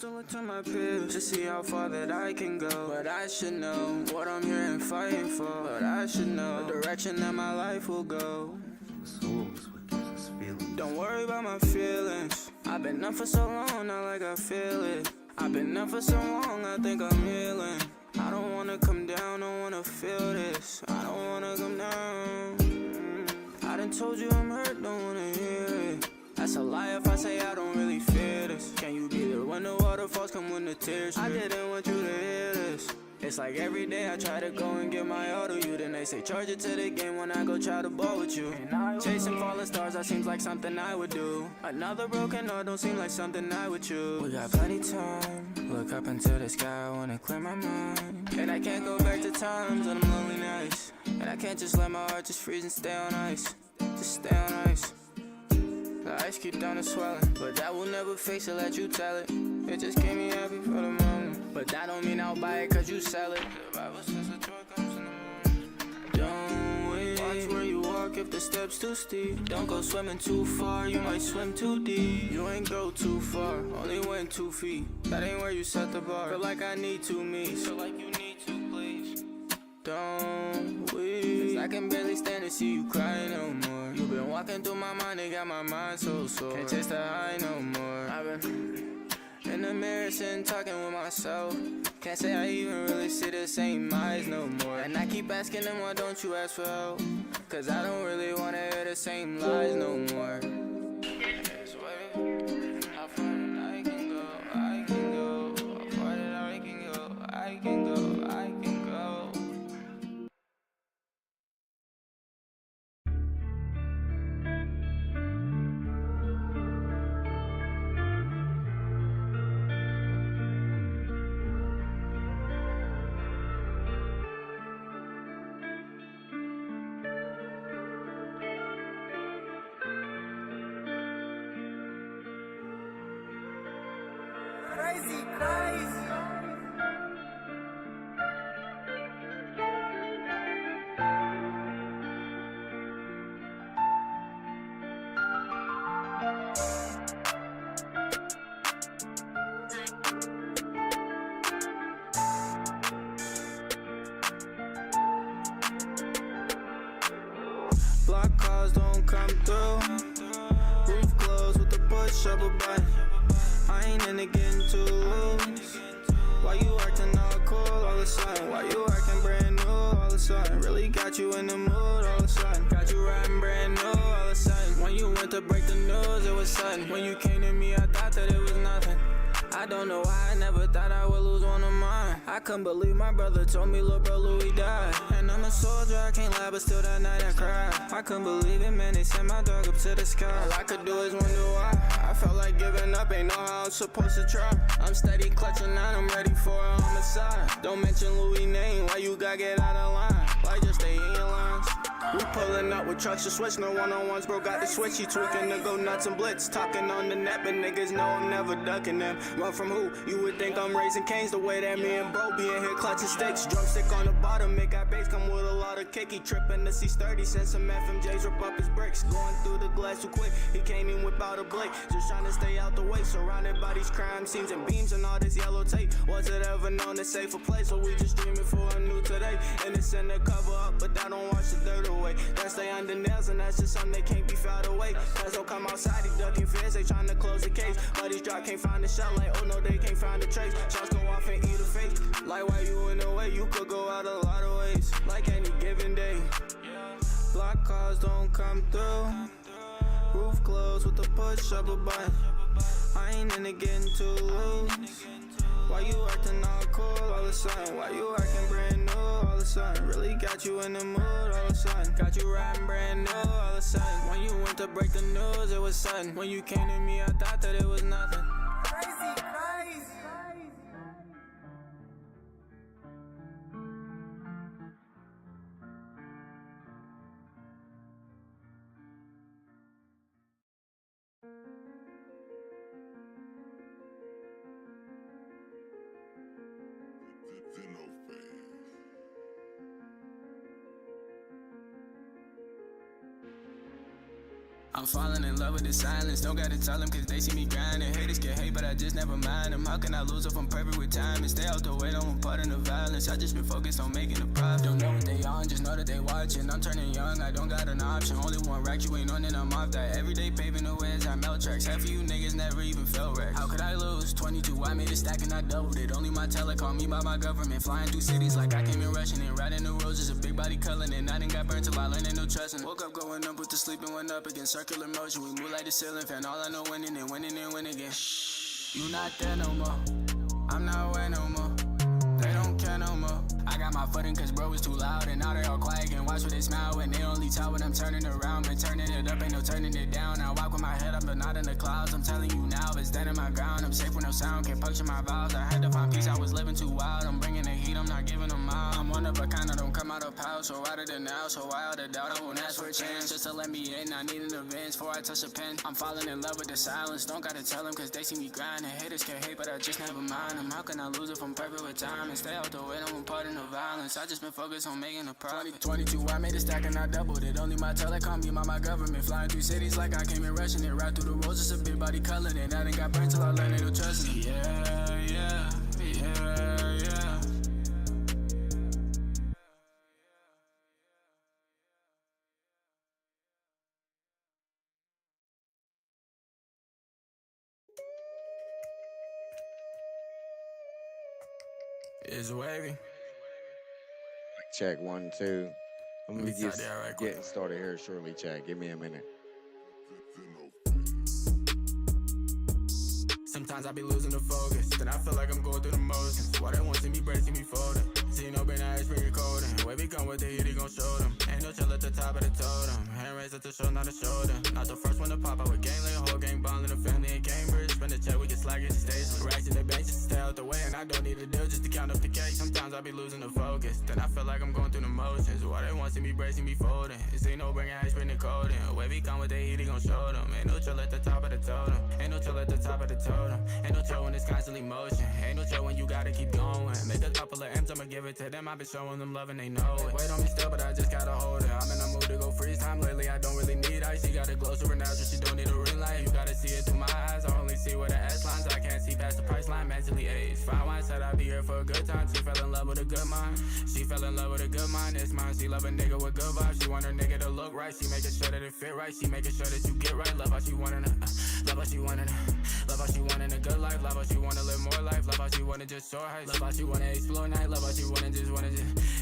to look to my peers to see how far that I can go. But I should know what I'm here and fighting for. But I should know the direction that my life will go. Souls, what gives us feelings. Don't worry about my feelings. I've been up for so long, not like I feel it. I've been up for so long, I think I'm healing. I don't wanna come down, don't wanna feel this. I don't wanna come down. I done told you I'm hurt, don't wanna hear it. That's a lie if I say I don't really feel this. Can you be there when the waterfalls come when the tears drip? I didn't want you to hear this. It's like every day I try to go and get my all to you. Then they say charge it to the game when I go try to ball with you. Chasing falling stars, that seems like something I would do. Another broken heart don't seem like something I would choose. We got plenty time. Look up into the sky, I wanna clear my mind. And I can't go back to times on them lonely nights. And I can't just let my heart just freeze and stay on ice. Just stay on ice. The ice keep down and swelling, but that will never fix it, let you tell it. It just keep me happy for the moment, but that don't mean I'll buy it cause you sell it. The Bible says the joy comes in the morning. Don't wait, watch where you walk if the steps too steep. Don't go swimming too far, you might swim too deep. You ain't go too far, only went 2 feet. That ain't where you set the bar. Feel like I need 2 meets. Feel like you need to, please. Don't weep, cause I can barely stand to see you cry no more. You been walking through my mind, it got my mind so sore. Can't taste the high no more. I've been in the mirror sitting talking with myself. Can't say I even really see the same eyes no more. And I keep asking them why don't you ask for help, cause I don't really wanna hear the same lies no more. This way, how far that I can go, I can go. How far that I can go, I can go, I can go. Crazy. Block calls don't come through. Roof closed with the push up a button. I ain't into getting too loose. Why you acting all cool all of a sudden? Why you acting brand new all of a sudden? Really got you in the mood all of a sudden. Got you riding brand new all of a sudden. When you went to break the news, it was sudden. When you came to me, I thought that it was nothing. I don't know why I never thought I would lose one of mine. I couldn't believe my brother told me little bro Louis died. And I'm a soldier, I can't lie, but still that night I cried. I couldn't believe it, man, they sent my dog up to the sky. All I could do is wonder why. I felt like giving up, ain't know how I'm supposed to try. I'm steady clutching on, I'm ready for a homicide. Don't mention Louis' name, why you gotta get out of line? Why just stay in your lines? We pulling up with trucks to switch, no one-on-ones, bro got the switch. He tweaking to go nuts and blitz, talking on the net, but niggas know I'm never ducking them. Run from who? You would think I'm raising canes the way that me and bro be in here clutching sticks. Drumstick on the bottom, make our bass come with a lot of kick. He tripping to C30, send some FMJs, rip up his bricks. Going through the glass too quick, he can't even whip out a blade. Just trying to stay out the way, surrounded by these crime scenes and beams and all this yellow tape. Was it ever known to safe a place, or we just dreaming for a new today? Innocent to cover up, but that don't wash the dirt away. That stay under nails, and that's just something that can't be filed away. Cause don't come outside, he ducking fears, they trying to close the case. But these drop can't find the shell, like oh no, they can't find the trace. Shots go off and eat a face. Like why you in the way, you could go out a lot of ways. Like any given day. Block calls don't come through. Roof closed with the push up a button. I ain't into getting too loose. Why you acting all cool all of a sudden? Why you acting brand new all of a sudden? Really got you in the mood all of a sudden. Got you riding brand new all of a sudden. When you went to break the news, it was sudden. When you came to me, I thought that it was nothing. Crazy. I'm falling in love with the silence. Don't gotta tell them cause they see me grinding. Haters get hate, but I just never mind them. How can I lose if I'm perfect with time? And stay out the way, don't want part in the violence. I just been focused on making a profit. Don't know what they on, just know that they watching. I'm turning young, I don't got an option. Only one rack, you ain't on and I'm off that. Everyday paving the way as I melt tracks. Half of you niggas never even felt racks. How could I lose? 22, I made a stack and I doubled it. Only my teller called me by my government. Flying through cities like I came in rushing in. Riding the roads is a big body culling and I done got burnt till I learned ain't no trusting. Woke up going up with the sleep and went up against circular motion. We move like the ceiling fan. All I know winning and winning and win again. You not there no more. I'm not aware no more. They don't care no more. I got my footing cause bro was too loud. And now they all quiet and watch what they smile. When they only tell when I'm turning around. Been turning it up, ain't no turning it down. I walk with my head up but not in the clouds. I'm telling you now, it's dead in my ground. I'm safe with no sound, can't puncture my valves. I had to find peace, I was living too wild. I'm bringing the heat, I'm not giving them out. I'm one of a kind, I don't come out of house. So out of the now, so wild the doubt. I won't ask for a chance, just to let me in. I need an advance before I touch a pen. I'm falling in love with the silence. Don't gotta tell them cause they see me grinding. Haters can hate but I just never mind them. How can I lose if I'm perfect with time? And stay out the way, don't want part in the violence. I just been focused on making a profit. 2022, I made a stack and I doubled it. Only my teller called me by my government. Flying through cities like I came in rushing it. Right through the roads, it's a big body colored. And I done got burnt till I learned they don't trust me. Yeah, yeah, yeah, yeah. It's wavy. Check 1, 2. I'm gonna Let me get start there right quick. getting started here shortly. Check. Give me a minute. Sometimes I be losing the focus, then I feel like I'm going through the motions. Why they want to see me break, see me folding? See no brain, I bring it cold. Where we come with the heat, he gon' show them. Ain't no chill at the top of the totem. Hand raised at the show, not a shoulder. Not the first one to pop out with gang, lay a whole gang ball in the family in Cambridge. Spend a check, we get slack, get the stage. Racks in the bank just to stay out the way, and I don't need a deal just to count up the cake. Sometimes I be losing the focus, then I feel like I'm going through the motions. Why they want to see me break, see me folding? See no bring, I bring it cold. Where we come with the heat, he gon' show them. Ain't no chill at the top of the totem. Ain't no chill at the top of the totem. Ain't no chill when it's constantly motion. Ain't no chill when you gotta keep going. Make a couple of M's, I'ma give it to them. I've been showing them love and they know it. Wait on me still, but I just gotta hold it. I'm in a mood to go freeze time lately. I don't really need ice. She got a glow super natural. She don't need a ring light. You gotta see it through my eyes. I only see where the S lines. I can't see past the price line. Mentally aged. Fine wine said I'd be here for a good time. She fell in love with a good mind. She fell in love with a good mind. It's mine. She love a nigga with good vibes. She want her nigga to look right. She making sure that it fit right. She making sure that you get right. Love how she wanting it. Love how she wanting it. Love how she wanting a good life. Love how she wanna live more life. Love how she wanna just soar heights. Love how she wanna explore night. Love how she wanna just.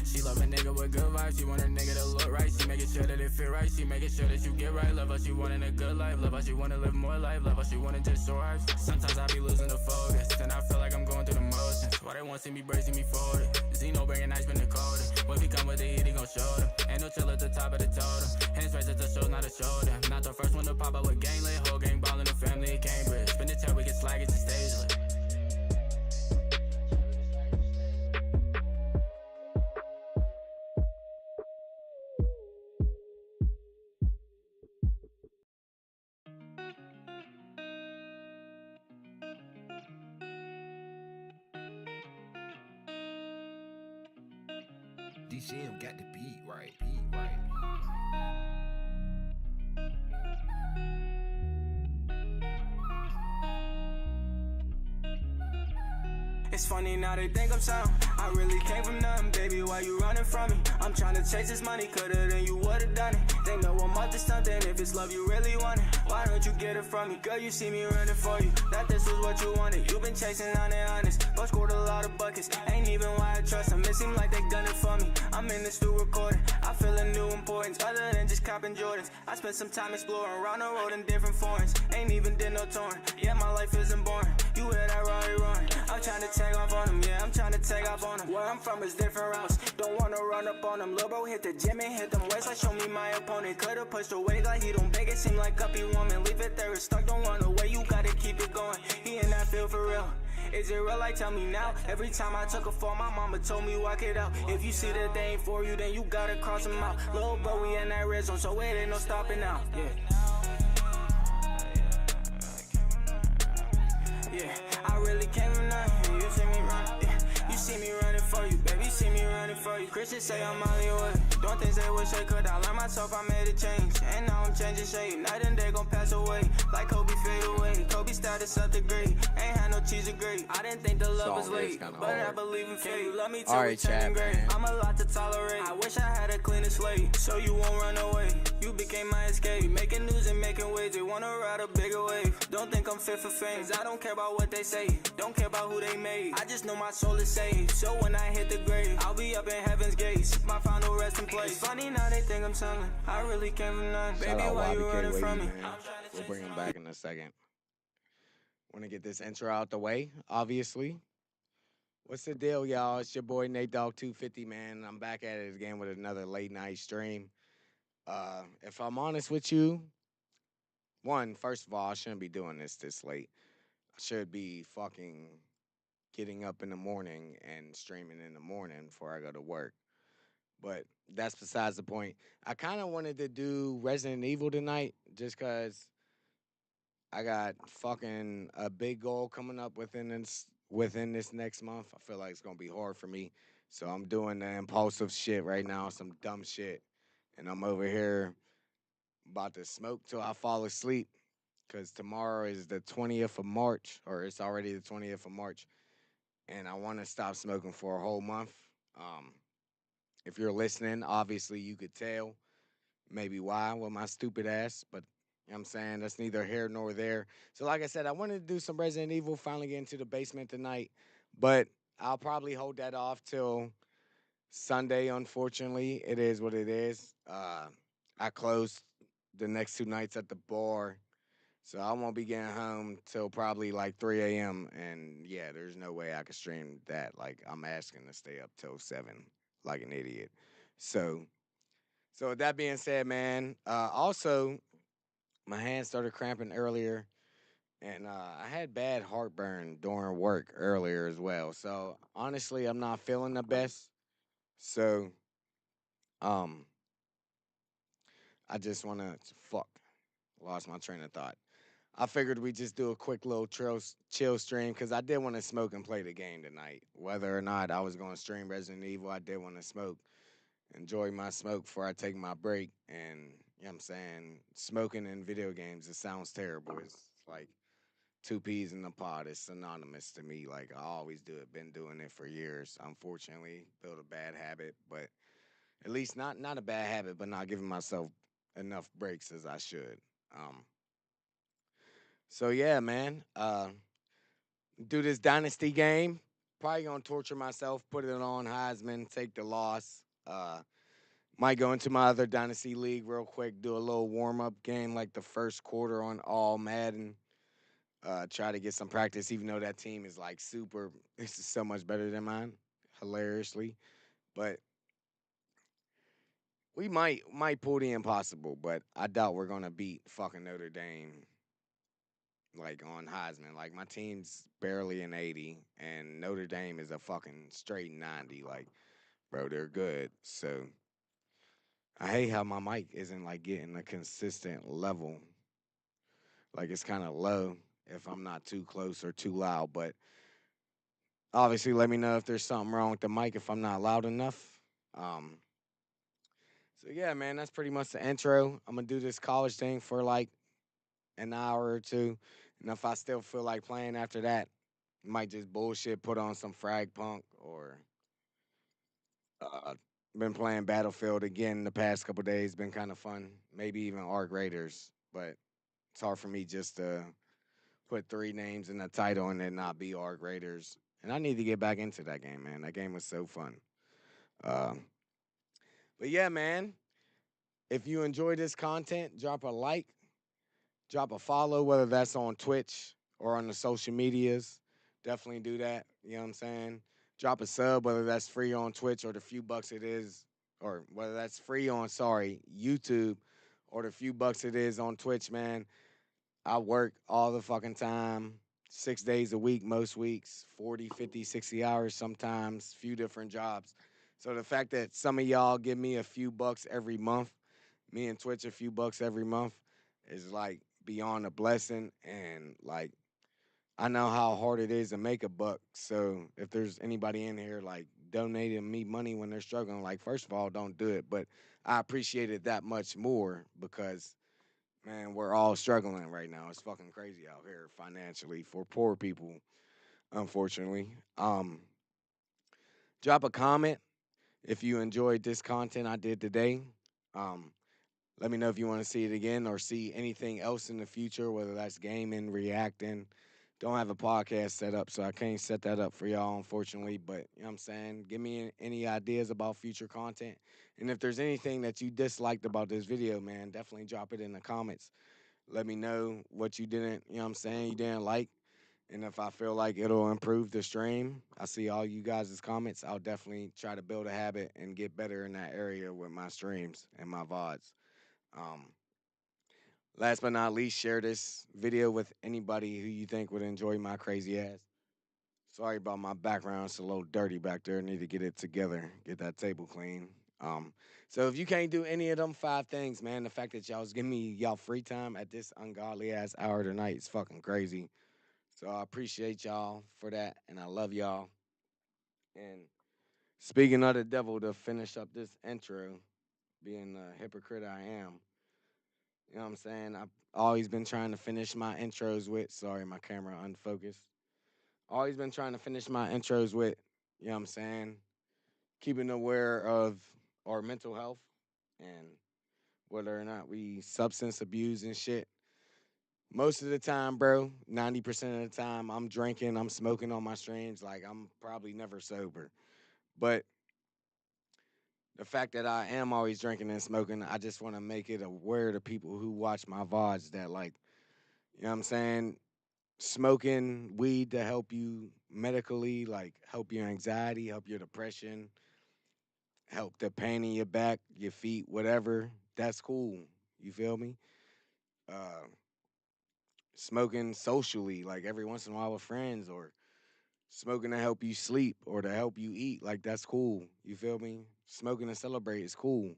She love a nigga with good vibes. She want her nigga to look right. She making sure that it fit right. She making sure that you get right. Love how she wanting a good life. Love how she wanna live more life. Love how she wanna just soar heights. Sometimes I be losing the focus, then I feel like I'm going through the motions. Why they want to see me break, see me folded? Zeno bringing ice, been the coldest. When we come with the heat, he gon' show them. Ain't no chill at the top of the totem. Hands raised at the show, not a shoulder. Not the first one to pop out with gang, lay whole gang ball in the family in Cambridge. Spin the check, we get slag, it's a stage lit. DCM got the beat right, right. It's funny now they think I'm something. I really came from nothing, baby, why you running from me? I'm trying to chase this money, coulda then you would've done it. They know I'm up to something, if it's love you really want it. Why don't you get it from me? Girl, you see me running for you, that this was what you wanted. You been chasing on it honest, but scored a lot of buckets. Ain't even why I trust them, it seem like they done it for me. I'm in the studio recording, I feel a new importance, other than just copping Jordans. I spent some time exploring, around the road in different foreigns. Ain't even did no touring, yeah, my life isn't boring. You hear that Rari roaring, I'm trying to take off on them, yeah, I'm trying to take off on them. Where I'm from is different routes, don't wanna run up on them. Lil' bro hit the gym and hit them weights like show me my opponent. Could've pushed away like he don't beg, it seem like uppy woman. Leave it there, it's stuck, don't run away, you gotta keep it going. He in that field for real. Is it real? Like, tell me now. Every time I took a fall, my mama told me walk it out. If you see that they ain't for you, then you gotta cross them out. Lil' bro, we in that red zone, so it ain't no stopping now. Yeah, I really came from nothing. You see me running, yeah. You see me running for you, baby. You see me running for you. Christians say I'm Hollywood. Doing things they wish they could. I learned myself, I made a change. And now I'm changing shape. Night and day gon' pass away. Like Kobe fade away. Kobe status up the grade. Ain't had no cheese or grade. I didn't think the love was Song is late. kinda But I hard. believe in fate. You love me till All we right, turning chat, gray. man. I'm a lot to tolerate. I wish I had a cleaner slate. So you won't run away. You became my escape. We making news and making waves. They wanna ride a bigger wave. Don't think I'm fit for fame. 'Cause I don't care about what they say. Don't care about who they made. I just know my soul is saved. So when I hit the grave, I'll be up in heaven's gates. My final resting place. It's funny now they think I'm selling. I really came from none. Shout Baby, out why you YBK running Wavy, from me? man. We'll bring him back in a second. Want to get this intro out the way, obviously. What's the deal, y'all? It's your boy Nate Dogg 250, man. I'm back at it again with another late night stream. If I'm honest with you, first of all, I shouldn't be doing this late. I should be fucking getting up in the morning and streaming in the morning before I go to work. But that's besides the point. I kind of wanted to do Resident Evil tonight just because I got fucking a big goal coming up within this next month. I feel like it's gonna be hard for me, so I'm doing the impulsive shit right now, some dumb shit, and I'm over here about to smoke till I fall asleep. Cause tomorrow is the 20th of March, or it's already the 20th of March, and I want to stop smoking for a whole month. Um, if you're listening, obviously you could tell maybe why with my stupid ass, but you know what I'm saying that's neither here nor there. So like I said, I wanted to do some Resident Evil, finally get into the basement tonight, but I'll probably hold that off till Sunday. Unfortunately, it is what it is. I closed the next two nights at the bar, so I won't be getting home till probably like 3 a.m. And yeah, there's no way I could stream that. Like I'm asking to stay up till 7, like an idiot. So so with that being said, man, also my hands started cramping earlier, and I had bad heartburn during work earlier as well. So honestly, I'm not feeling the best. So um, I just want to fuck. Lost my train of thought. I figured we just do a quick little chill stream because I did want to smoke and play the game tonight. Whether or not I was going to stream Resident Evil, I did want to smoke. Enjoy my smoke before I take my break. And you know what I'm saying? Smoking in video games, it sounds terrible. It's like two peas in a pod. It's synonymous to me. Like I always do it, been doing it for years. Unfortunately, built a bad habit, but at least not a bad habit, but not giving myself enough breaks as I should. Um, so yeah, man. Do this dynasty game. Probably gonna torture myself, put it on Heisman, take the loss. Might go into my other dynasty league real quick, do a little warm up game like the first quarter on all Madden. Try to get some practice, even though that team is like super. This is so much better than mine, hilariously. But we might pull the impossible, but I doubt we're gonna beat fucking Notre Dame like on Heisman. Like my team's barely an 80, and Notre Dame is a fucking straight 90. Like, bro, they're good. So I hate how my mic isn't like getting a consistent level. Like it's kind of low if I'm not too close or too loud. But obviously, let me know if there's something wrong with the mic if I'm not loud enough. Um, so yeah, man, that's pretty much the intro. I'm gonna do this college thing for like an hour or two, and if I still feel like playing after that, might just bullshit, put on some frag punk, or uh, been playing Battlefield again the past couple days. Been kind of fun. Maybe even Arc Raiders, but it's hard for me just to put three names in the title and then not be Arc Raiders. And I need to get back into that game, man. That game was so fun. Uh, but yeah, man. If you enjoy this content, drop a like, drop a follow, whether that's on Twitch or on the social medias. Definitely do that. You know what I'm saying? Drop a sub, whether that's free on Twitch or the few bucks it is, or whether that's free on, YouTube or the few bucks it is on Twitch, man. I work all the fucking time, 6 days a week, most weeks, 40, 50, 60 hours sometimes, few different jobs. So the fact that some of y'all give me a few bucks every month, me and Twitch a few bucks every month, is like beyond a blessing. And like, I know how hard it is to make a buck. So if there's anybody in here like donating me money when they're struggling. Like, first of all, don't do it. But I appreciate it that much more because, man, we're all struggling right now. It's fucking crazy out here financially for poor people, unfortunately. Drop a comment if you enjoyed this content I did today. Um, Let me know if you want to see it again or see anything else in the future, whether that's gaming, reacting. Don't have a podcast set up, so I can't set that up for y'all, unfortunately. But you know what I'm saying? Give me any ideas about future content. And if there's anything that you disliked about this video, man, definitely drop it in the comments. Let me know what you didn't, you know what I'm saying, you didn't like. And if I feel like it'll improve the stream, I see all you guys' comments. I'll definitely try to build a habit and get better in that area with my streams and my VODs. Um, Last but not least, share this video with anybody who you think would enjoy my crazy ass. Sorry about my background. It's a little dirty back there. Need to get it together, get that table clean. So if you can't do any of them 5 things, man, the fact that y'all's giving me y'all free time at this ungodly ass hour tonight is fucking crazy. So I appreciate y'all for that, and I love y'all. And speaking of the devil, to finish up this intro, being the hypocrite I am, you know what I'm saying? I've always been trying to finish my intros with, sorry, my camera unfocused. Always been trying to finish my intros with, you know what I'm saying? Keeping aware of our mental health and whether or not we substance abuse and shit. Most of the time, bro, 90% of the time, I'm drinking, I'm smoking on my streams. Like, I'm probably never sober. But the fact that I am always drinking and smoking, I just want to make it aware to people who watch my VODs that, like, you know what I'm saying? Smoking weed to help you medically, like help your anxiety, help your depression, help the pain in your back, your feet, whatever. That's cool. You feel me? Uh, Smoking socially, like every once in a while with friends, or smoking to help you sleep or to help you eat, like that's cool. You feel me? Smoking to celebrate is cool.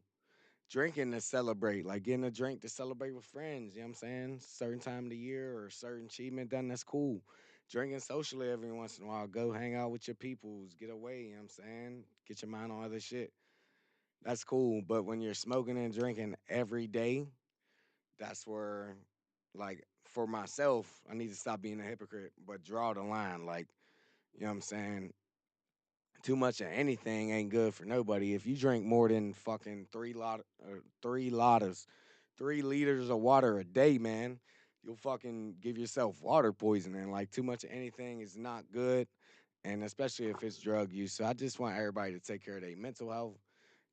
Drinking to celebrate, like getting a drink to celebrate with friends, you know what I'm saying? Certain time of the year or certain achievement done, that's cool. Drinking socially every once in a while, go hang out with your peoples, get away, you know what I'm saying? Get your mind on other shit. That's cool. But when you're smoking and drinking every day, that's where, like, for myself, I need to stop being a hypocrite, but draw the line. Like, you know what I'm saying? Too much of anything ain't good for nobody. If you drink more than fucking 3 liters of water a day, man, you'll fucking give yourself water poisoning. Like, too much of anything is not good, and especially if it's drug use. So I just want everybody to take care of their mental health,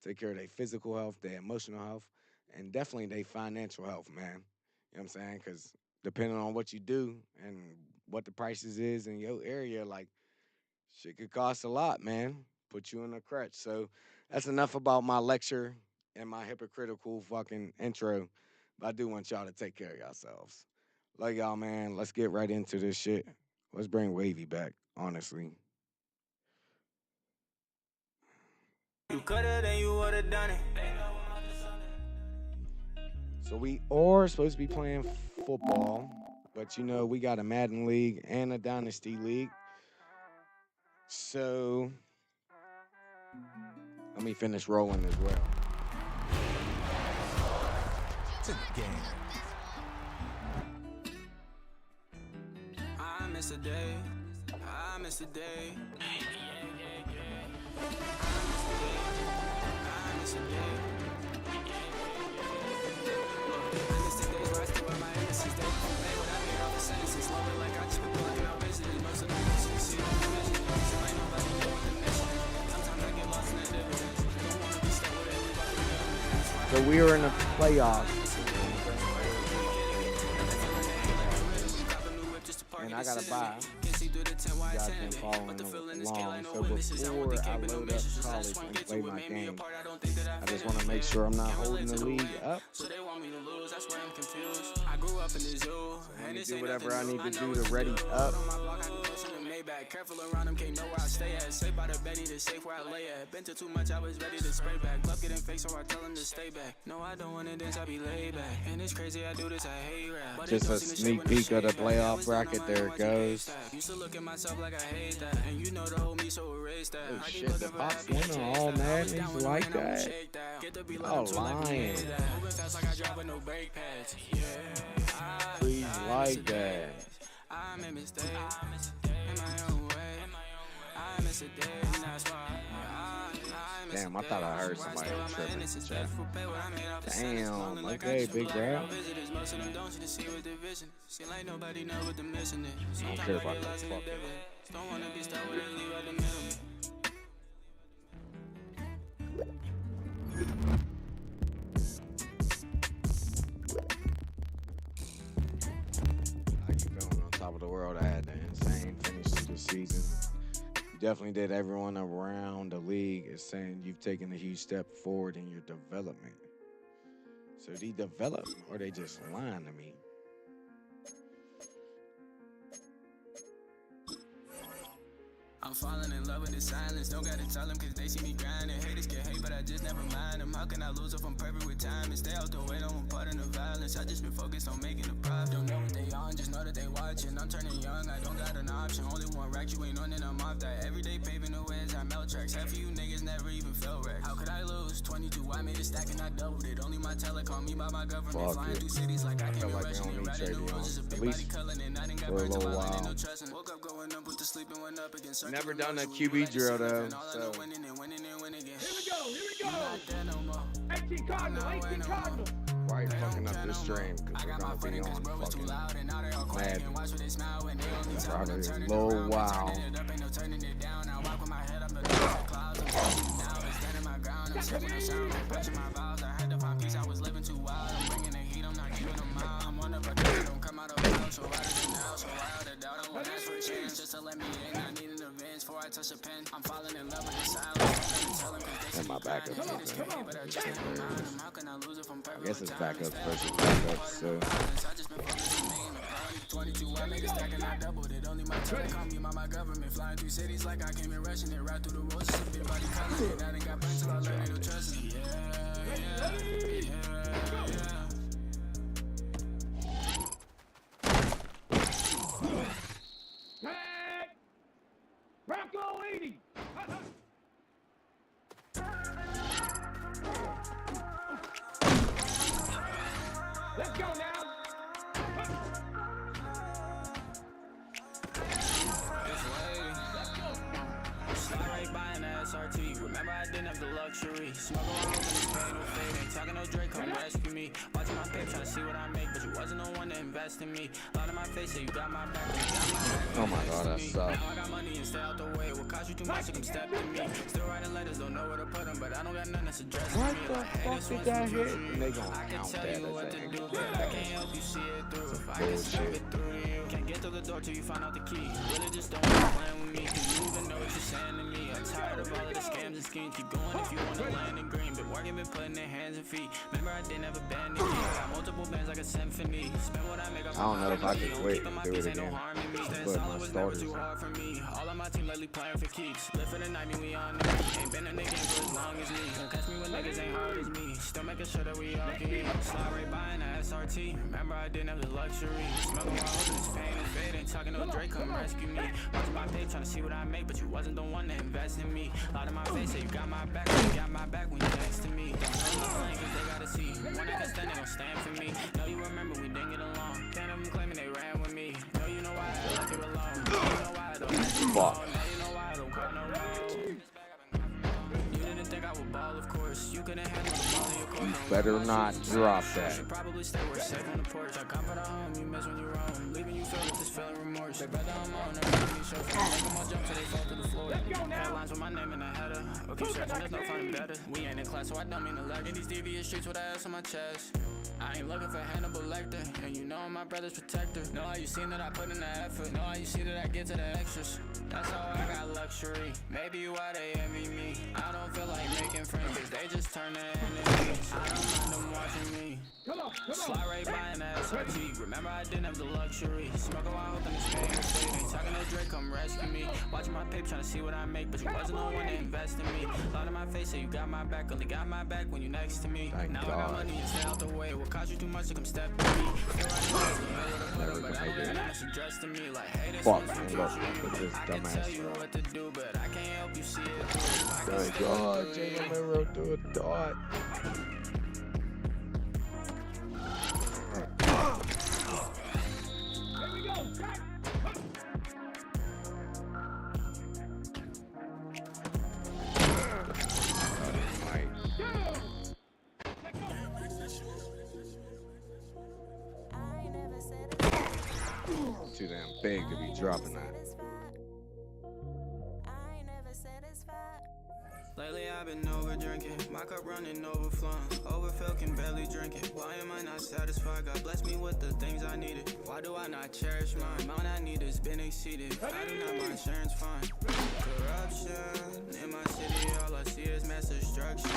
take care of their physical health, their emotional health, and definitely their financial health, man. You know what I'm saying? Because depending on what you do and what the prices is in your area, like, shit could cost a lot, man. Put you in a crutch. So that's enough about my lecture and my hypocritical fucking intro. But I do want y'all to take care of yourselves. Love y'all, man. Let's get right into this shit. Let's bring Wavy back, honestly. You coulda, then you woulda done it. So we are supposed to be playing football, but you know, we got a Madden League and a Dynasty League. So let me finish rolling as well. It's in the game. I miss a day. I miss a day. I miss a day. I miss the days where I still wear my innocence. They play what I made all the sentences. Love it like I just been blocking out visitors. Most of the messages see on the vision. So ain't nobody know what the mission. Sometimes I get lost in that dividends. Don't wanna be stuck with everybody. So we are in the playoffs. And I gotta buy. You guys been following along. So before I load up college and play my game, I just want to make sure I'm not holding the league up. So they want me to lose, that's where I'm confused. I grew up in the zoo. Let me do whatever I need to do to ready up. Maybach. Careful around them, can't know where I stay at. Safe by the Betty, the safe where I lay at. Been to too much, I was ready to spray back. Love getting fake, so I tell him to stay back. No, I don't wanna dance, I be laid back. And it's crazy, I do this, I hate rap. But Just a sneak peek of the playoff bracket. There it goes. Used to look at myself like I hate that. And you know the whole me, so erase that. Oh shit, the Pops winner all mad. He's like that. Oh, lying. Please like that. I made mistakes in my own way. I miss a day, and that's why. Damn, I thought I heard somebody tripping in the chat. Damn, okay, big bro. Most of them don't see with the vision. Seem like nobody know what they're missing it. I don't care about this fucking. Don't wanna be stuck with a leave at the middle. How you feeling on top of the world? I had an insane finish to the season. You definitely did. Everyone around the league is saying you've taken a huge step forward in your development. So they develop or they just lying to me? I'm falling in love with the silence. Don't gotta tell them cause they see me grinding. Haters get hate, but I just never mind them. How can I lose if I'm perfect with time and stay out the way? Don't want part in the violence. I just been focused on making a profit. Don't know what they on, just know that they watching. I'm turning young, I don't got an option. Only one rack, you ain't on and I'm off that. Everyday paving the way as I melt tracks. Half of you niggas never even felt racks. How could I lose? 22, I made a stack and I doubled it. Only my telecom, me by my government. Fuck Flying it. through cities like I feel can't like rushing we it. don't need Riding Trady the on, rules, just a at big least body culling and I didn't got for a burnt to little my line, ain't no while. trusting. Woke up going up with the sleeping, went up against. Never done a QB drill though, so why are you fucking up this stream? Because we're gonna be on fucking mad. Probably a little while. I'm falling in love with the silence. And my backup. I I guess it's backup versus backup, so 22, I made a stack and I doubled it. Only my telecom, me by my government. Flying through cities like I came in rushing it. Right through the roads, just a big body color. And I didn't got burnt till I learned to trust it. Bronco 80! Let's go now! Slide right by an SRT. Remember I didn't have the luxury. Smoke around with this pain, no fade. Ain't talking no Drake, come rescue me. Watching my pay, trying to see what I make, but you wasn't the one to invest in me. Lot of my face, say you got my back, you got my back. oh my god, that sucks. Now I got money and stay out the way. What cost you too much to come step to me? Still writing letters, don't know where to put them, but I don't got nothing that's addressed What to me. the Like, hey, fuck this did one's that for hit? you. And they gonna I can count tell that you as what an to do, extra but I can't help you see it through. If I can step bullshit. it through to you, can't get through the door till you find out the key. Really just don't wanna plan with me, cause you even know what you're saying to me. I'm tired of all of the scams and schemes. Keep going if you wanna land in green. Been working, been putting their hands and feet. Remember I didn't have a band to keep. Got multiple bands like a symphony. Spend what I make up. I don't know if I could quit Keeping my and do peace, it ain't no again. harm in me. Staying But my solid was never starters. too hard for me. All of my team lately playing for keeps. Live for the night, me we on the me. Ain't been in the game for as long as me. Don't catch me when niggas ain't hard as me. Still making sure that we all can eat. Slide right by in a SRT. Remember I didn't have the luxury. Smoking while hoping this pain is fade. Ain't talking no Drake, come rescue me. Watching my pay, trying to see what I make, but you wasn't the one to invest in me. Lot of my face, say you got my back, you got my back when you next to me. Don't know the slang, cause they gotta see. When I can stand, they gon' stand for me. Know you remember we didn't get along. Can't have them claiming they ran with me. Know you know why I like it alone. You know why I don't like it alone. Now you know why I don't call no more. You didn't think I would ball, of course. You couldn't handle the ball in your court. You better not drop that. Should probably stay where safe on the porch. I come for the home, you miss when you're wrong. Leaving you feel with this feeling remorse. They brother I'm on, they're making me show for me. Make them all jump till they fall to the floor. Headlines with my name in the header. Or keep searching, there's no finding better. We ain't in class, so I don't mean to lag in these devious streets with ass on my chest. I ain't looking for Hannibal Lecter, and you know I'm my brother's protector. Know how you seen that I put in the effort. Know how you see that I get to the extras. That's how I got luxury. Maybe why they envy me. I don't feel like making friends, 'cause they just turn to enemies. I don't mind them watching me. Come on. Slide right by an SRT. Remember, I didn't have the luxury. Smoke a while, hoping it's paying the fade. Ain't talking no Drake, come rescue me. Watching my paper, trying to see what I make. But you wasn't the one to invest in me. Lot of my face, say you got my back. Only got my back when you next to me. Thank now God. I got money and stay out the way. What cost you too much to come step to me? Feel like but I don't have to dress to me. Like, hey, this Fuck, one's man, from look, you. look at this I can tell you dumbass. what to do, but I can't help you see it. Thank God, Jalen Monroe threw a dart. Here we go. Jack. Right. Too damn big to be dropping that. Lately I've been over drinking, my cup running overflowing. Overfill, can barely drink it. Why am I not satisfied? God bless me with the things I needed. Why do I not cherish mine? Amount I need has been exceeded. I do not my insurance fine. Corruption in my city, all I see is mass destruction.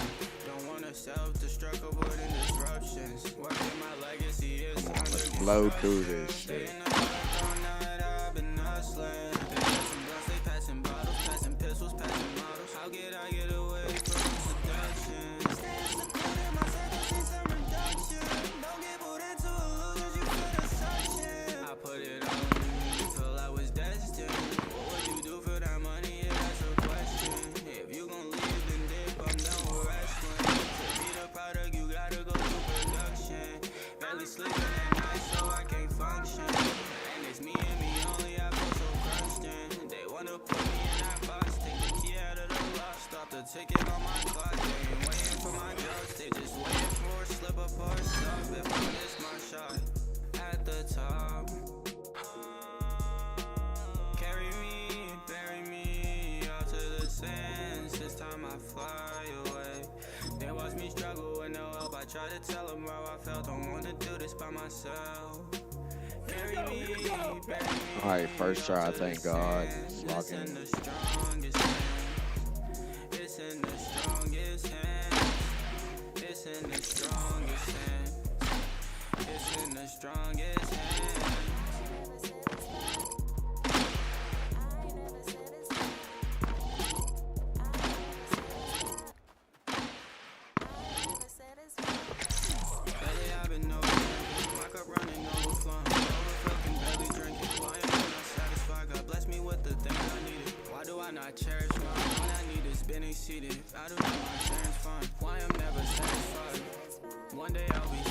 Don't want to self-destruct, avoiding disruptions. Working my legacy is Let's blow through this shit. I've been hustling. They passing blunts, they passing bottles, passing pistols, passing models. How could I get away from seduction? Stay secluded, my circle sees some reduction. Don't get pulled into illusions, you feel the suction. I put it on you, till I was destined. What would you do for that money? Yeah, that's a question. If you gon' leave, then dip, I'm done with wrestling. To be the product, you gotta go through production. Barely sleeping at night, so I can't function. And it's me and me only, I feel so crushed in. They wanna put me in that box, take the key out of the lock, stop the ticket on my clock. They ain't waiting for my drugs, they just waiting for a slip up or a stop. If I miss my shot at the top, carry me, bury me out to the sands. This time I fly away. They watch me struggle with no help. I try to tell them how I felt. Don't wanna do this by myself. Carry me, bury me. Alright, first try, thank God. It's Locking. in the strongest hands. It's in the strongest hands. It's in the strongest hands. It's in the strongest hands. Lately I've been over drinking, my cup running overflowing. Overfill, can barely drink it. Why am I not satisfied? God bless me with the things I needed. Why do I not cherish mine? All I need has been exceeded. I do not my insurance fine. Why I'm never satisfied? One day I'll be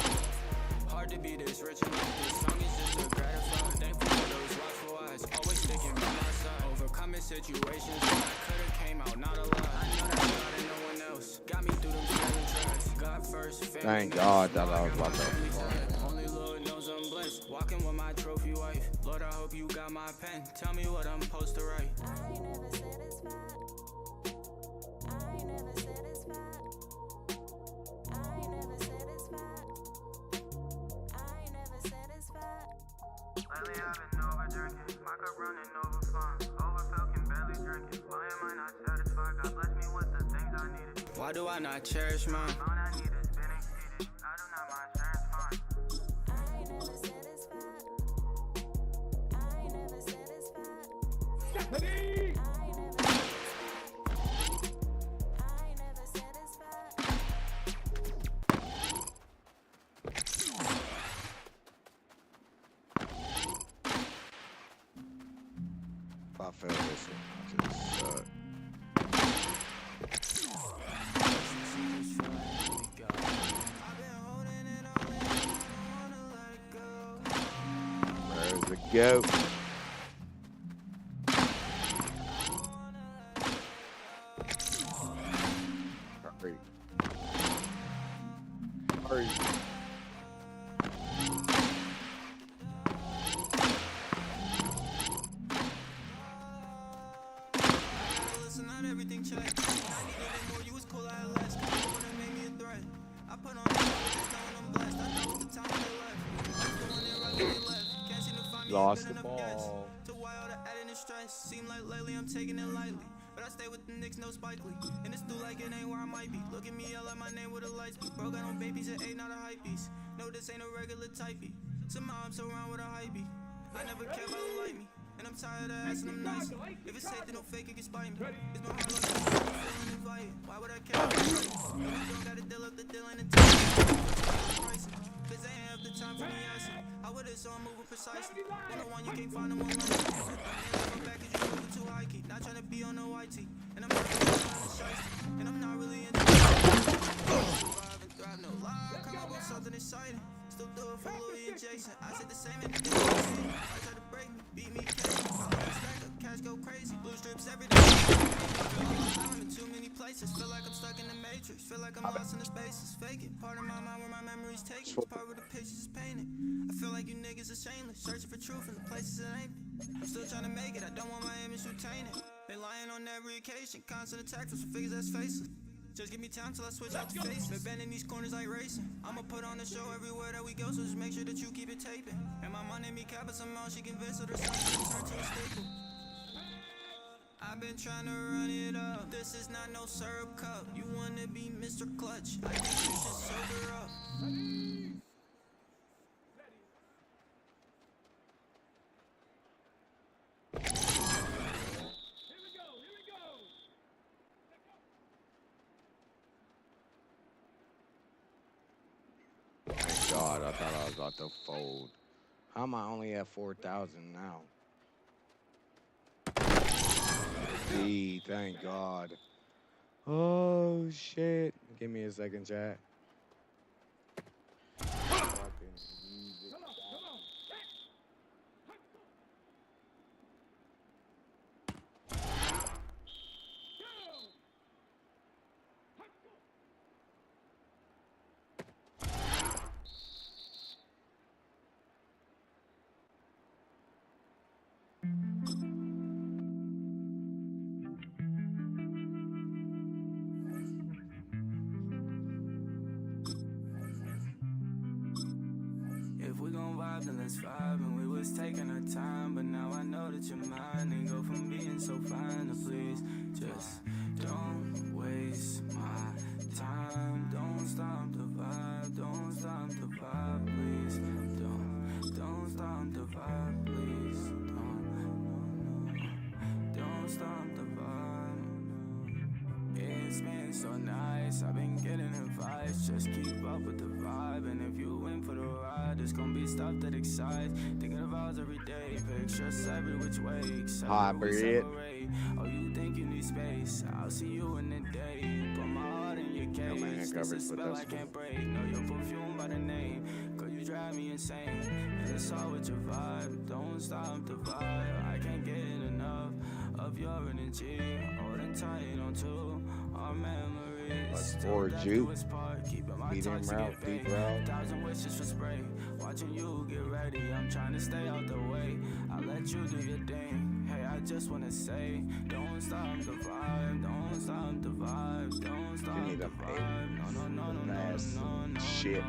hard to be this rich and like this song is just to gratify. Thankful for those watchful eyes, always sticking by my side. Overcoming situations when I could've came out not alive. I know that God and no one else got me through them seven tries. God first, family Thank next. God that I was about to. Only Lord knows I'm blessed. Walking with my trophy wife. Lord, I hope you got my pen. Tell me what I'm supposed to write. Lately I've been over drinking, my cup running overflowing. Overfill, can barely drink it. Why am I not satisfied? God bless me with the things I needed. Why do I not cherish mine? All I need has been exceeded. I do not my insurance fine. Stephanie! If I fail this one, I just suck. Where's the goat? Hurry. Hurry. Listen, not everything checked. I needed it more, you was cool, I had less. You would've made me a threat. I put on the just knowing I'm blessed. I know what the time of your life. I'm doing it right when you left. Can't seem to find me Lost good the enough guess. ball. To why all the adding and stress. Seem like lately I'm taking it lightly. But I stay with the Knicks, no Spike Lee. And it's through like it ain't where I might be. Look at me, yell out my name with a light speed. Bro, got on babies at 8, not a hype piece. No, this ain't a regular typey. Somehow I'm so around with a hype beat. I never care about who like me. And I'm tired of asking them nice. If it's safe, then don't fake it, can spite me. It's my heart like I'm feeling invited. Why would I care? You don't gotta deal up the deal and the cause they ain't have the time for me asking. I would have saw moving precisely. One-on-one, you can't find them online. I'm back cause you moving too high key. Not trying to be on no YT. And I'm not really and I'm not really into survive and thrive, no lie. Come up with something exciting. Still do it for Louis and Jason. I said the same in the day. I try to break me, beat me, stack up, cash go crazy. Blue strips every day. I'm in too many places. Feel like I'm stuck in the matrix. Feel like I'm lost in the spaces. Fake it. Part of my mind where my memories take me. Part where the pictures is painted. I feel like you niggas are shameless. Searching for truth in the places that ain't it. I'm still trying to make it. I don't want my image to taint it. They lying on every occasion. Constant attacks for some figures that's faceless. Just give me time till I switch out the faces. Been bending these corners like racing. I'ma put on the show everywhere that we go, so just make sure that you keep it taping. And my mom named me Cap, but somehow she convinced her son to turn to a staple. I've been trying to run it up. This is not no syrup cup. You wanna be Mr. Clutch? I think you should sober up. God, I thought I was about to fold. How am I only at 4,000 now? Gee, thank God. Oh, shit. Give me a second, chat. Fucking music. If we gon' vibe, then let's vibe. And we was taking our time, but now I know that you're mine. And go from being so fine to please just don't waste my time. Don't stop the vibe, don't stop the vibe, please. Don't stop the vibe, please. Don't stop the vibe. It's been so nice, I've been getting advice. Just keep up with the vibe, and if you in for the ride, it's gonna be stuff that excites. Thinking of ours every day, pictures every which way. Hybrid. Oh, you think you need space? I'll see you in the day. Put my heart in your cage. This is a spell I can't break. Know your perfume by the name. Cause you drive me insane. And it's all with your vibe. Don't stop the vibe. I can't get enough of your energy. Holding tight on to our memories. Let's forge you. Beat him out, deep route. 1,000 wishes for spray. Watching you get ready. I'm trying to stay out the way. I'll let you do your thing. Hey, I just wanna say, don't stop the vibe. Don't stop the vibe. Don't stop the vibe. No, no, no, no, no, no, no. Shit.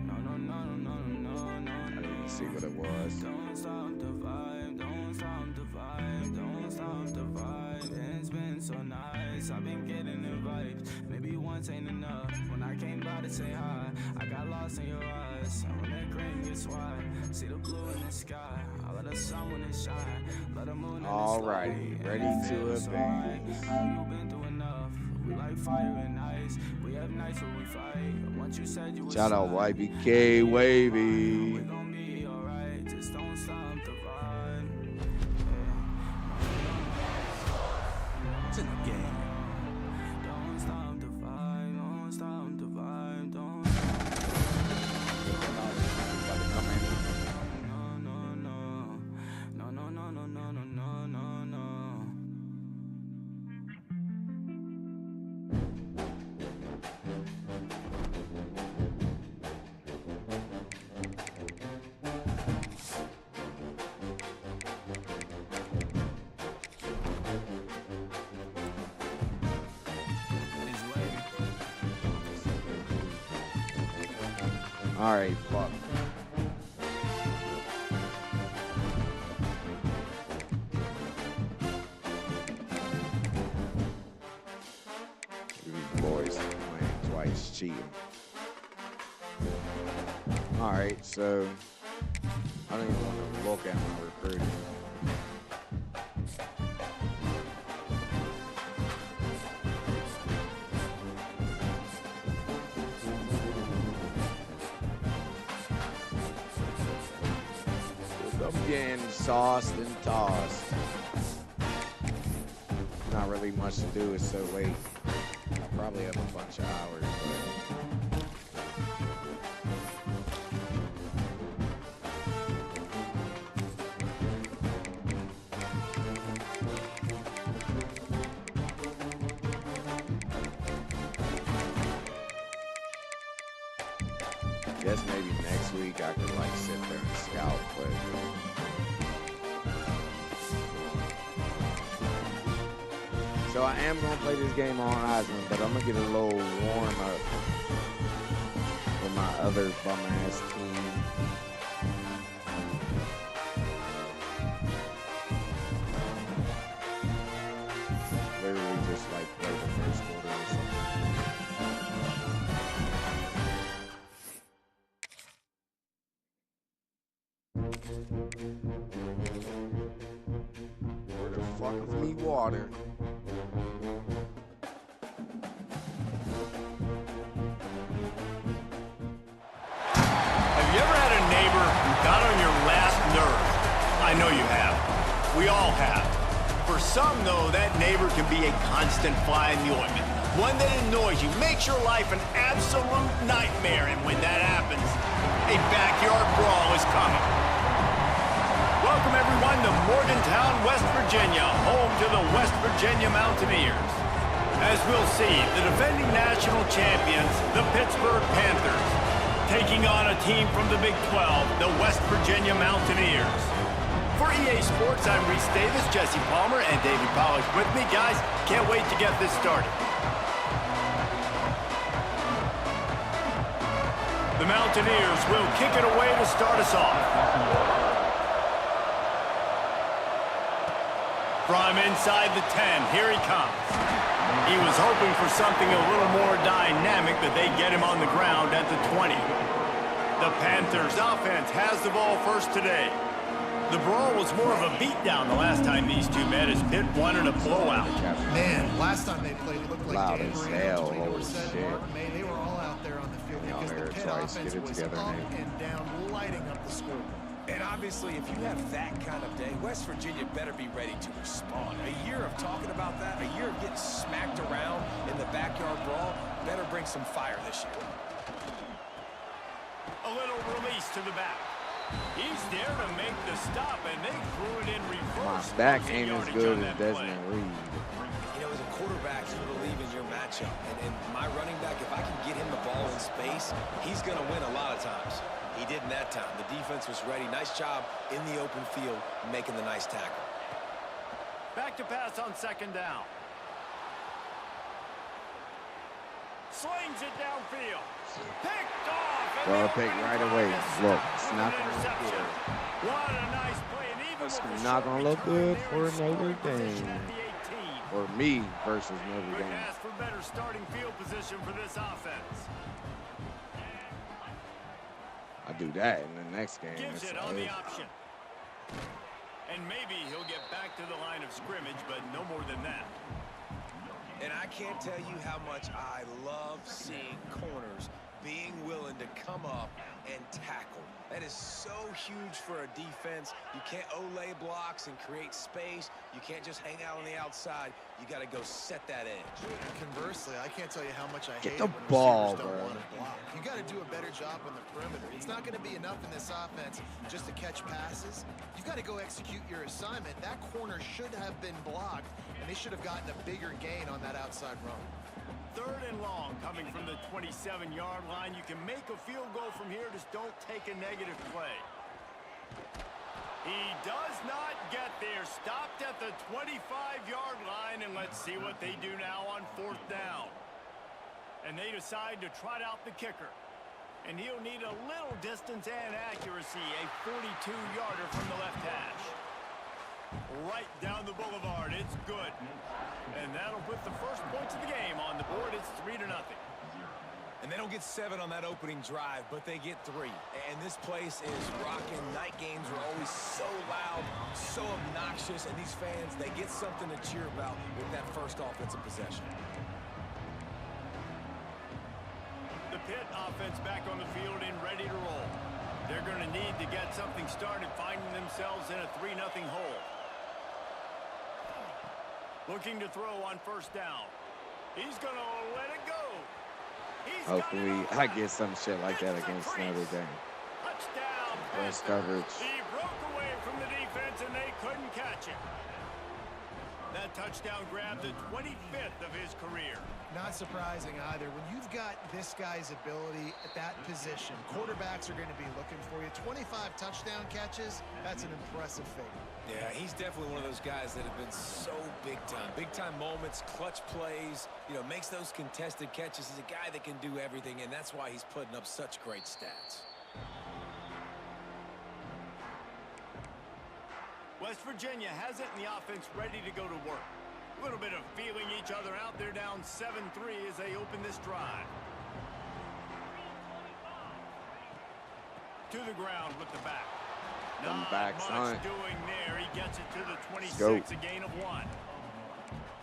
No, no, no, no, no, no, no. I didn't see what it was. Don't stop the vibe. Don't stop the vibe. Don't stop the vibe. It's been so nice. I've been getting the vibes. Maybe once ain't enough. When I came by to say hi, I got lost in your eyes. And when that green gets wide, see the blue in the sky. I let the sun when it shine. Let the moon in the sky. Alrighty, ready to advance. You've been through enough. We like fire and ice. We have nights where we fight. Once you said you were Shout out slide, YBK Wavy. we gon' be alright. Just don't stop the vibe. It's in the game. Don't stop the vibe. Don't stop the vibe. Don't. No, no, no. No, no, no, no, no, no, no, no, no. It's wavy. All right, fuck. everybody's cheating. All right, so I don't even want to look at my recruiting. I'm getting sauced and tossed. Not really much to do. It's so late. I probably have a bunch of hours. Guess maybe next week I could like sit there and scout, but so I am gonna play this game on Heisman, but I'm gonna get a little warm up with my other bum ass team. Literally just like play the first quarter or something. Where the fuck is me water? Have you ever had a neighbor who got on your last nerve? I know you have. We all have. For some, though, that neighbor can be a constant fly in the ointment. One that annoys you, makes your life an absolute nightmare, and when that happens, a backyard brawl is coming. Welcome, everyone, to Morgantown, West Virginia, home to the West Virginia Mountaineers. As we'll see, the defending national champions, the Pittsburgh Panthers, taking on a team from the Big 12, the West Virginia Mountaineers. For EA Sports, I'm Reese Davis, Jesse Palmer, and David Pollock with me. Guys, can't wait to get this started. The Mountaineers will kick it away to start us off. From inside the 10, here he comes. He was hoping for something a little more dynamic, but they get him on the ground at the 20. The Panthers offense has the ball first today. The brawl was more of a beatdown the last time these two met as Pitt won in a blowout. Man, last time they played, it looked like Loud Dan as Marino, hell, Tony holy Dorsett, shit. Martin May, they were all out there on the field Y'all because heard the it Pitt twice. offense Get it was together, up Nate. and down, lighting up the scoreboard. And obviously, if you have that kind of day, West Virginia better be ready to respond. A year of talking about that, a year of getting smacked around in the backyard brawl, better bring some fire this year. A little release to the back. He's there to make the stop, and they threw it in reverse. My back Losing ain't as yardage good on as that play. Desmond Reed. You know, as a quarterback, you believe in your matchup. And my running back, if I can get him the ball in space, he's going to win a lot of times. He did in that time. The defense was ready. Nice job in the open field, making the nice tackle. Back to pass on second down. Slings it downfield. Picked off. Throw a pick right away. Look, it's not going to look good. What a nice play. And even It's with the not short going to look good return, for they're in Notre scoring position Dame. at the 18. Or me versus Notre Couldn't Dame. ask for better starting field position for this offense. I do that in the next game. Gives It's it on the over. option. And maybe he'll get back to the line of scrimmage, but no more than that. And I can't tell you how much I love seeing corners being willing to come up and tackle. That is so huge for a defense. You can't olay blocks and create space. You can't just hang out on the outside. You got to go set that edge. Conversely, I can't tell you how much I Get hate the it when ball, receivers don't bro. want to block. You got to do a better job on the perimeter. It's not going to be enough in this offense just to catch passes. You've got to go execute your assignment. That corner should have been blocked, and they should have gotten a bigger gain on that outside run. Third and long coming from the 27-yard line. You can make a field goal from here, just don't take a negative play. He does not get there. Stopped at the 25-yard line, and let's see what they do now on fourth down. And they decide to trot out the kicker. And he'll need a little distance and accuracy, a 42-yarder from the left hash. Right down the boulevard, it's good. And that'll put the first points of the game on the board. It's 3-0. And they don't get 7 on that opening drive, but they get 3. And this place is rocking. Night games are always so loud, so obnoxious, and these fans, they get something to cheer about with that first offensive possession. The Pitt offense back on the field and ready to roll. They're going to need to get something started, finding themselves in a 3-0 hole. Looking to throw on first down. He's going to let it go. Hopefully, I get some shit like that against Notre Dame. Touchdown. Press coverage. He broke away from the defense, and they couldn't catch him. That touchdown grabbed the 25th of his career. Not surprising either. When you've got this guy's ability at that position, quarterbacks are going to be looking for you. 25 touchdown catches, that's an impressive figure. Yeah, he's definitely one of those guys that have been so big time. Big time moments, clutch plays, you know, makes those contested catches. He's a guy that can do everything, and that's why he's putting up such great stats. West Virginia has it, and the offense ready to go to work. A little bit of feeling each other out. They're down 7-3 as they open this drive. To the ground with the back. Come Not back, much son. doing there. He gets it to the 26, go. a gain of 1.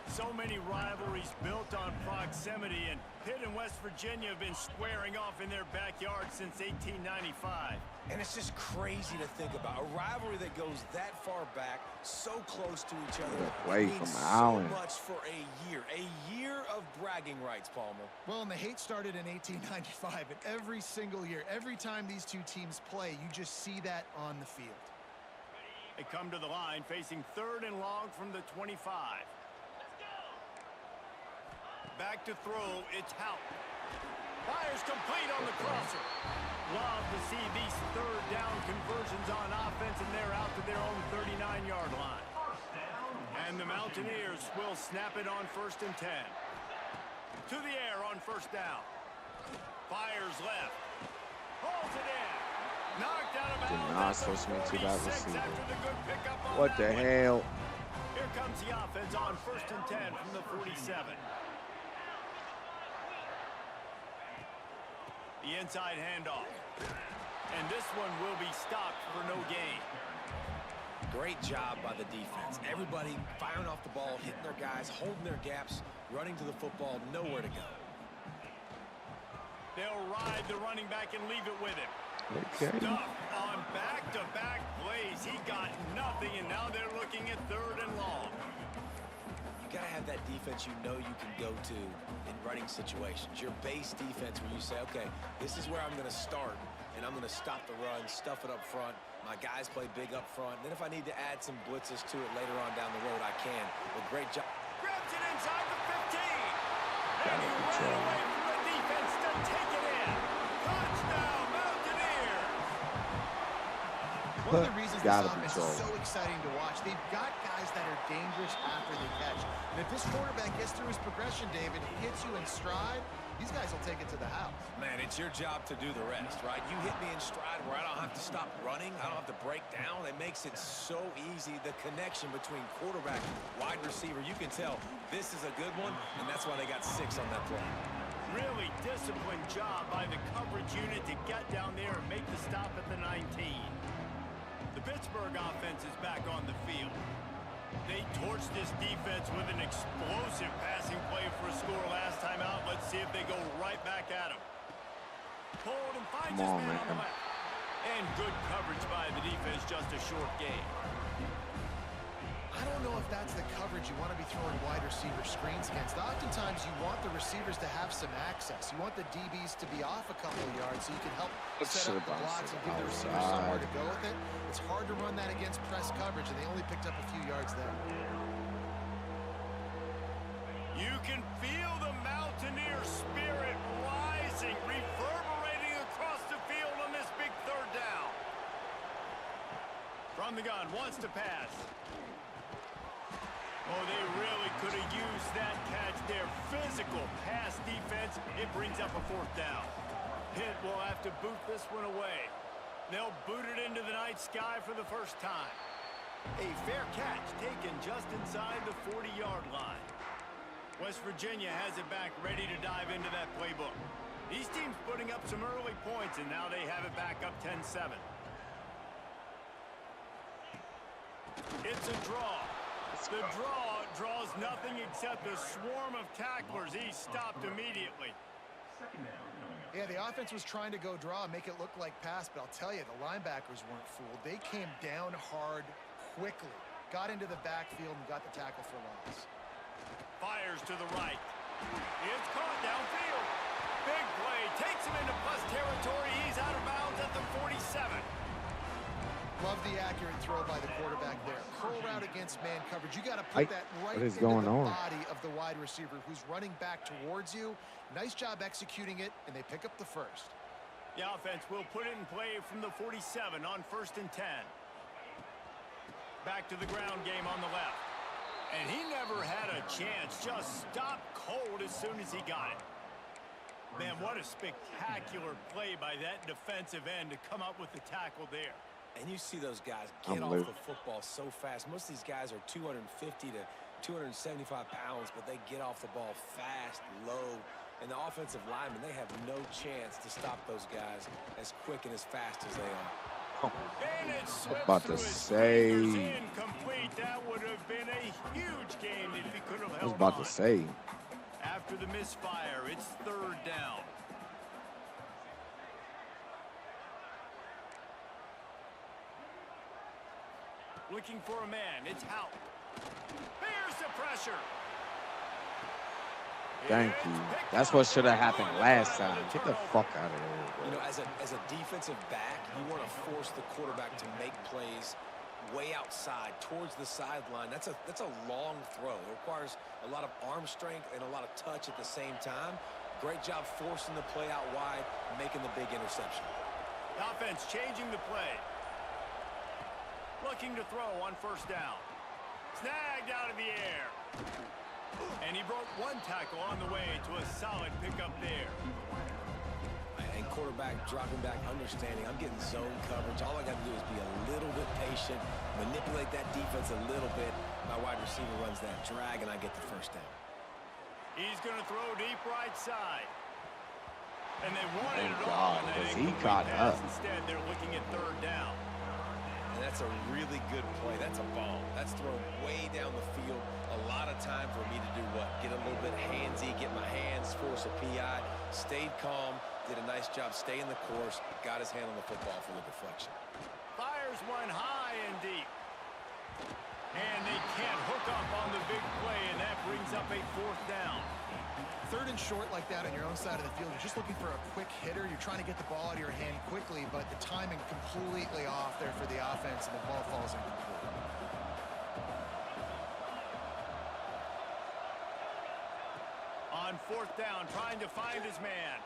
So many rivalries built on proximity, and Pitt and West Virginia have been squaring off in their backyard since 1895. And it's just crazy to think about. A rivalry that goes that far back, so close to each other. Away It means from Allen. so much for a year of bragging rights, Palmer. Well, and the hate started in 1895, and every single year, every time these two teams play, you just see that on the field. They come to the line facing 3rd and long from the 25. Back to throw, it's Hout. Fires complete on the crosser. Love to see these 3rd down conversions on offense, and they're out to their own 39-yard line. And the Mountaineers will snap it on 1st and 10. To the air on 1st down. Fires left. Pulls it in. Knocked out of bounds. Did not switch me to that 46 receiver. after the good pickup on What the that one. hell? Here comes the offense on 1st and 10 from the 47. The inside handoff. And this one will be stopped for no gain. Great job by the defense. Everybody firing off the ball, hitting their guys, holding their gaps, running to the football, nowhere to go. They'll ride the running back and leave it with him. Okay. Stuff on back-to-back plays. He got nothing, and now they're looking at 3rd and long. You got to have that defense you know you can go to in running situations. Your base defense where you say, okay, this is where I'm going to start, and I'm going to stop the run, stuff it up front. My guys play big up front. And then if I need to add some blitzes to it later on down the road, I can. But great job. Grabs it inside the 15. And he ran away from the defense to take it in. Touchdown, Mountaineers. One of the reasons this Gotta be offense is so exciting to watch, they've got guys that are dangerous after they catch. And if this quarterback gets through his progression, David, hits you in stride, these guys will take it to the house. Man, it's your job to do the rest, right? You hit me in stride where I don't have to stop running. I don't have to break down. It makes it so easy. The connection between quarterback and wide receiver, you can tell this is a good one, and that's why they got 6 on that play. Really disciplined job by the coverage unit to get down there and make the stop at the 19. The Pittsburgh offense is back on the field. They torched this defense with an explosive passing play for a score last time out. Let's see if they go right back at him. Pulled and finds his man on the left. And good coverage by the defense, just a short gain. I don't know if that's the coverage you want to be throwing wide receiver screens against. Oftentimes, you want the receivers to have some access. You want the DBs to be off a couple of yards so you can help set up the blocks and give the receivers somewhere to go with it. It's hard to run that against press coverage, and they only picked up a few yards there. You can feel the Mountaineer spirit rising, reverberating across the field on this big 3rd down. From the gun, wants to pass. Oh, they really could have used that catch there. Physical pass defense. It brings up a 4th down. Pitt will have to boot this one away. They'll boot it into the night sky for the first time. A fair catch taken just inside the 40-yard line. West Virginia has it back, ready to dive into that playbook. These teams putting up some early points, and now they have it back up 10-7. It's a draw. The draw draws nothing except a swarm of tacklers. He's stopped immediately. Yeah, the offense was trying to go draw and make it look like pass, but I'll tell you, the linebackers weren't fooled. They came down hard quickly, got into the backfield, and got the tackle for loss. Fires to the right. It's caught downfield. Big play. Takes him into plus territory. He's out of bounds at the 47. Love the accurate throw by the quarterback there. Curl route against man coverage. You got to put that right what is into going the on? body of the wide receiver who's running back towards you. Nice job executing it, and they pick up the first. The offense will put it in play from the 47 on 1st and 10. Back to the ground game on the left. And he never had a chance. Just stopped cold as soon as he got it. Man, what a spectacular play by that defensive end to come up with the tackle there. And you see those guys get off the football so fast. Most of these guys are 250 to 275 pounds, but they get off the ball fast, low. And the offensive linemen, they have no chance to stop those guys as quick and as fast as they are. And it slips About to through his say. fingers, incomplete. That would have been a huge game if he could have held I was about on. to say. After the misfire, it's 3rd down. Looking for a man. It's Hout. Here's the pressure. Thank you. That's what should have happened last time. Get the fuck out of here. You know, as a defensive back, you want to force the quarterback to make plays way outside towards the sideline. That's a long throw. It requires a lot of arm strength and a lot of touch at the same time. Great job forcing the play out wide, making the big interception. The offense changing the play. Looking to throw on 1st down. Snagged out of the air. And he broke one tackle on the way to a solid pickup there. And quarterback dropping back, understanding I'm getting zone coverage. All I got to do is be a little bit patient, manipulate that defense a little bit. My wide receiver runs that drag, and I get the 1st down. He's going to throw deep right side. And they wanted it God, all. And was they he caught up? Instead, they're looking at 3rd down. And that's a really good play. That's a ball. That's thrown way down the field. A lot of time for me to do what? Get a little bit handsy, get my hands, force a PI. Stayed calm, did a nice job staying the course, got his hand on the football for the deflection. Fires one high and deep. And they can't hook up on the big play, and that brings up a 4th down. 3rd and short like that on your own side of the field, you're just looking for a quick hitter. You're trying to get the ball out of your hand quickly, but the timing completely off there for the offense, and the ball falls incomplete. On 4th down, trying to find his man.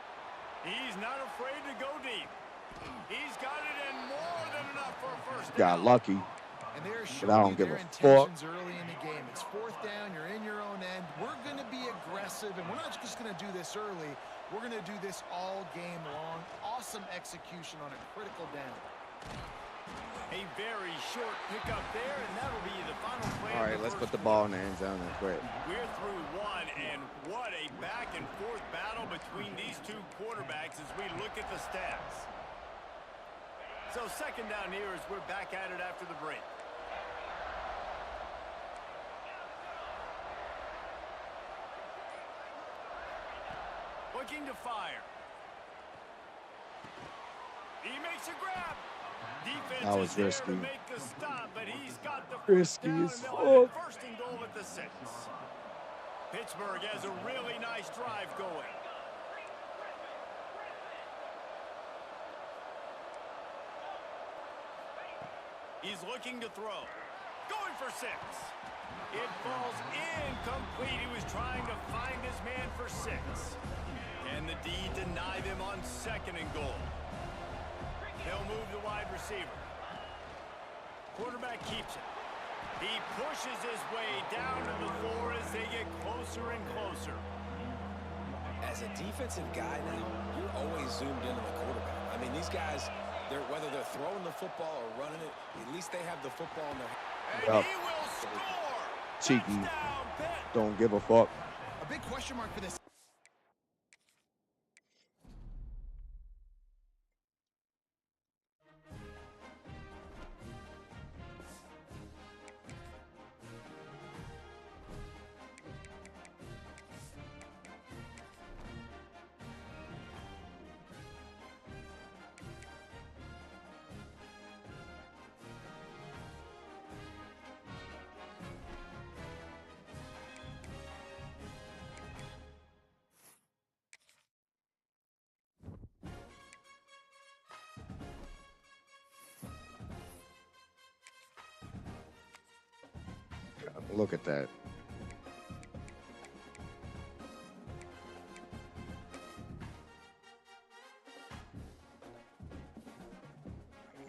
He's not afraid to go deep. He's got it in more than enough for a 1st down. Got lucky. And they're But I don't showing you give their a fuck. intentions early in the game. It's 4th down. You're in your own end. We're going to be aggressive, and we're not just going to do this early. We're going to do this all game long. Awesome execution on a critical down. A very short pickup there, and that'll be the final play. All right, let's put the ball in the end zone and quit. We're through one, and what a back-and-forth battle between these two quarterbacks as we look at the stats. So 2nd down here as we're back at it after the break. Looking to fire. He makes a grab. Defense That was is there risky. to make the stop, but he's got the Risky down, as and they'll have fuck. 1st and goal at the 6. Pittsburgh has a really nice drive going. He's looking to throw. Going for 6. It falls incomplete. He was trying to find his man for 6. And the D denied him on 2nd and goal. He'll move the wide receiver. Quarterback keeps it. He pushes his way down to the floor as they get closer and closer. As a defensive guy now, you're always zoomed in on the quarterback. I mean, these guys, whether they're throwing the football or running it, at least they have the football in their hand. And he will score. Cheeky. Touchdown, Pitt. Don't give a fuck. A big question mark for this. Look at that.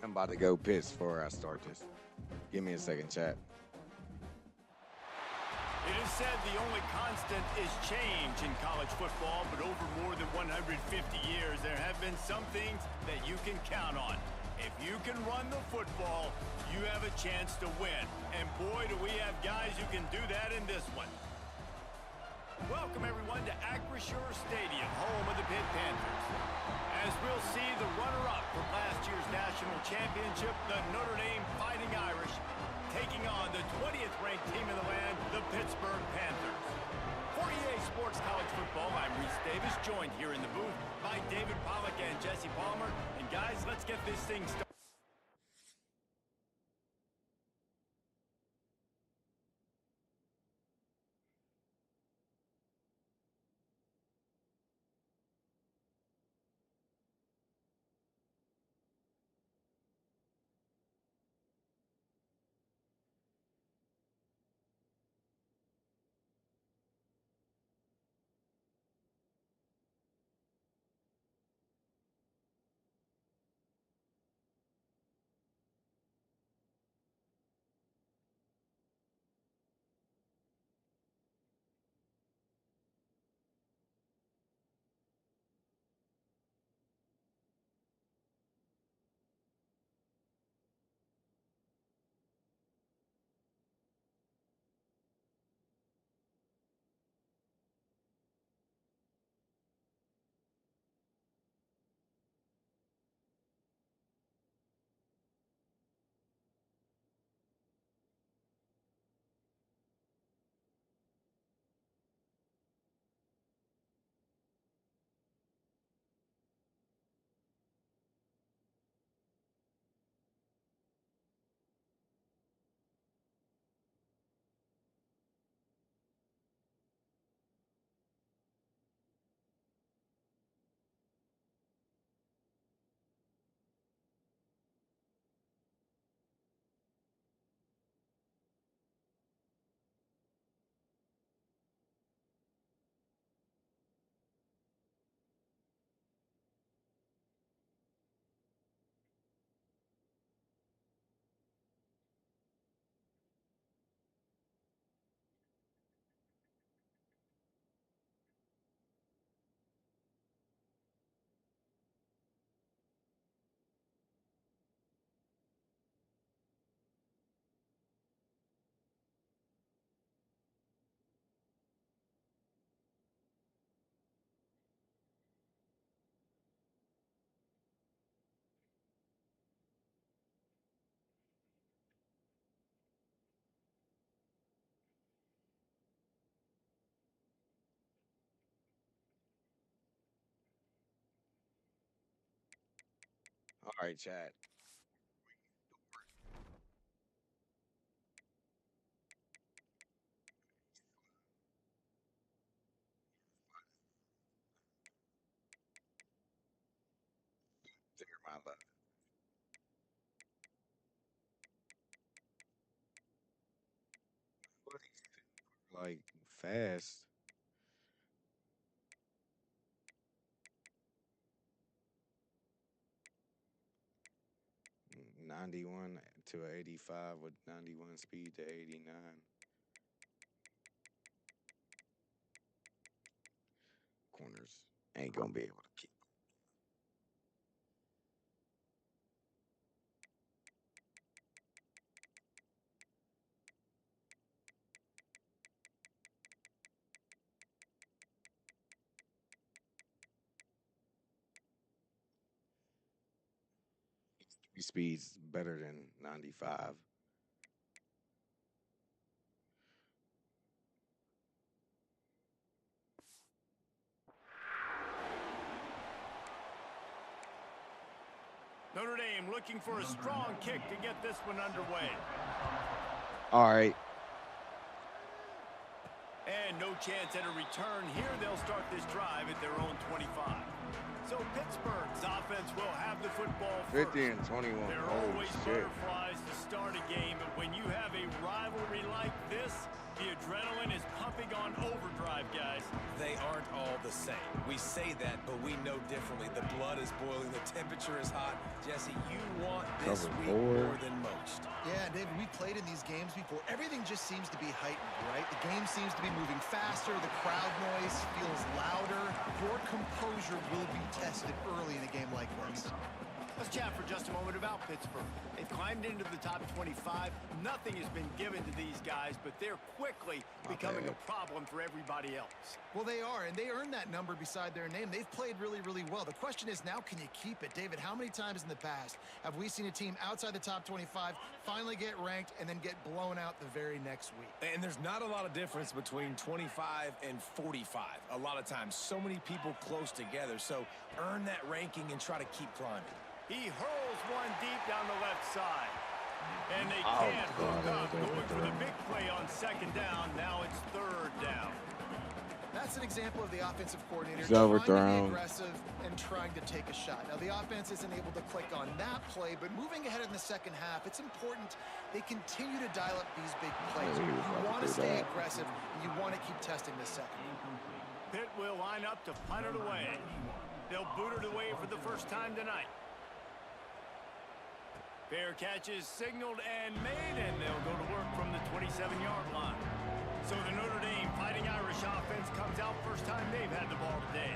I'm about to go piss before I start this. Give me a second, chat. It is said the only constant is change in college football, but over more than 150 years, there have been some things that you can count on. If you can run the football, you have a chance to win. And boy, do we have guys who can do that in this one. Welcome, everyone, to Acrisure Stadium, home of the Pitt Panthers. As we'll see, the runner-up from last year's national championship, the Notre Dame Fighting Irish, taking on the 20th ranked team in the land, the Pittsburgh Panthers. For EA Sports College Football, I'm Reese Davis, joined here in the booth by David Pollack and Jesse Palmer. And guys, let's get this thing started. All right, chat. Dear my love. What is it? Like fast. 91 to 85 with 91 speed to 89. Corners ain't gonna be able to keep. Speed's better than 95. Notre Dame looking for a strong kick to get this one underway. All right. And no chance at a return here. They'll start this drive at their own 25. So Pittsburgh's offense will have the football first. 50 and 21. There are Holy always shit. butterflies to start a game, but when you have a rivalry like this, drive, guys. They aren't all the same. We say that, but we know differently. The blood is boiling. The temperature is hot. Jesse, you want this week more than most. Yeah, David, we played in these games before. Everything just seems to be heightened, right? The game seems to be moving faster. The crowd noise feels louder. Your composure will be tested early in a game like this. Let's chat for just a moment about Pittsburgh. They've climbed into the top 25. Nothing has been given to these guys, but they're quickly becoming a problem for everybody else. Well, they are, and they earned that number beside their name. They've played really, really well. The question is now, can you keep it? David, how many times in the past have we seen a team outside the top 25 finally get ranked and then get blown out the very next week? And there's not a lot of difference between 25 and 45. A lot of times, so many people close together. So earn that ranking and try to keep climbing. He hurls one deep down the left side. And they can't hook up. Going for the big play on second down. Now it's third down. That's an example of the offensive coordinator He's trying to overthrown. be aggressive and trying to take a shot. Now, the offense isn't able to click on that play, but moving ahead in the second half, it's important they continue to dial up these big plays. You want to stay aggressive, and you want to keep testing the second. Pitt will line up to punt it away. They'll boot it away for the first time tonight. Fair catch is signaled and made, and they'll go to work from the 27-yard line. So the Notre Dame Fighting Irish offense comes out first time they've had the ball today.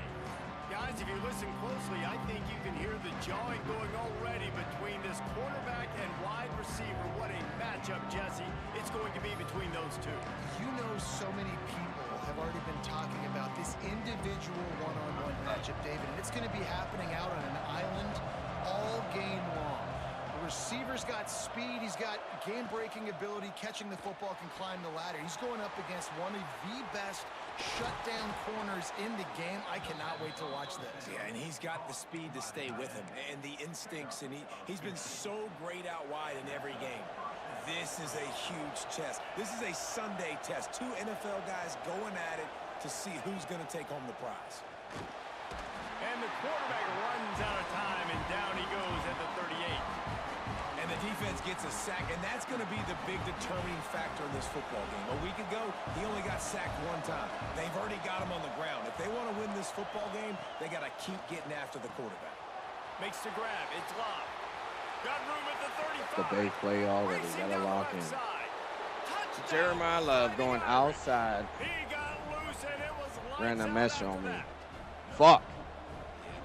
Guys, if you listen closely, I think you can hear the jawing going already between this quarterback and wide receiver. What a matchup, Jesse. It's going to be between those two. You know, so many people have already been talking about this individual one-on-one matchup, David, and it's going to be happening out on an island all game long. The receiver's got speed, he's got game-breaking ability, catching the football, can climb the ladder. He's going up against one of the best shutdown corners in the game. I cannot wait to watch this. Yeah, and he's got the speed to stay with him and the instincts, and he's been so great out wide in every game. This is a huge test. This is a Sunday test. Two NFL guys going at it to see who's going to take home the prize. And the quarterback runs out of time, and down he goes at the 38. And the defense gets a sack, and that's going to be the big determining factor in this football game. A week ago, he only got sacked one time. They've already got him on the ground. If they want to win this football game, they got to keep getting after the quarterback. Makes the grab. It's locked. Got room at the 35. The big play already. Racing Got to down the lock left in. side. Touchdown. Jeremiah Love going outside. He got loose, and it was lights Ran a out mesh after on me. that. Fuck.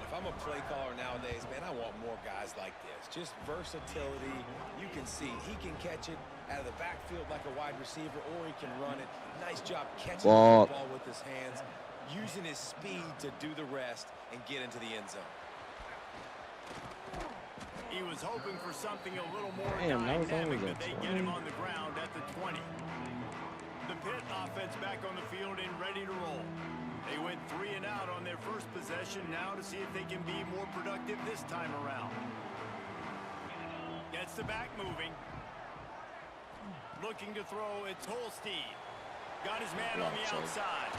If I'm a play caller nowadays, man, I want more guys like this. Just versatility. You can see he can catch it out of the backfield like a wide receiver, or he can run it. Nice job catching the football with his hands, using his speed to do the rest and get into the end zone. He was hoping for something a little more Damn, that was only dynamic, the but they 20. get him on the ground at the 20. The Pitt offense back on the field and ready to roll. They went 3 and out on their first possession, now to see if they can be more productive this time around. Gets the back moving. Looking to throw, it's Holstein. Got his man on the outside.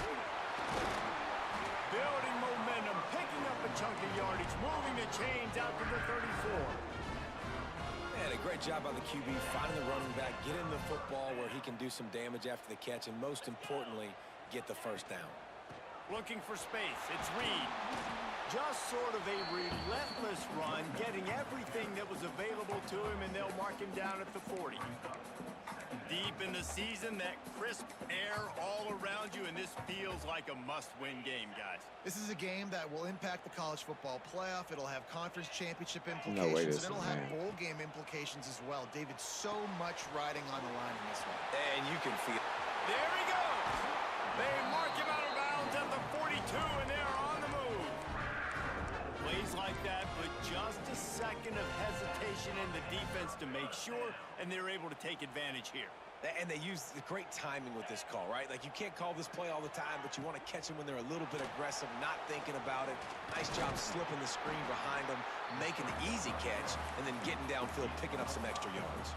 Building momentum, picking up a chunk of yardage, moving the chains out to the 34. Man, a great job by the QB, finding the running back, getting the football where he can do some damage after the catch, and most importantly, get the first down. Looking for space, it's Reed. Just sort of a relentless run, getting everything that was available to him, and they'll mark him down at the 40. Deep in the season, that crisp air all around you, and this feels like a must-win game, guys. This is a game that will impact the college football playoff. It'll have conference championship No way implications, this and it'll is, have man. bowl game implications as well. David, so much riding on the line in this one. And you can feel it. There he goes. They mark him out of bounds at the 42, and they're on the move. Plays like that, but just a second of hesitation in the defense to make sure, and they're able to take advantage here. And they use the great timing with this call, right? Like, you can't call this play all the time, but you want to catch them when they're a little bit aggressive, not thinking about it. Nice job slipping the screen behind them, making the easy catch, and then getting downfield, picking up some extra yards.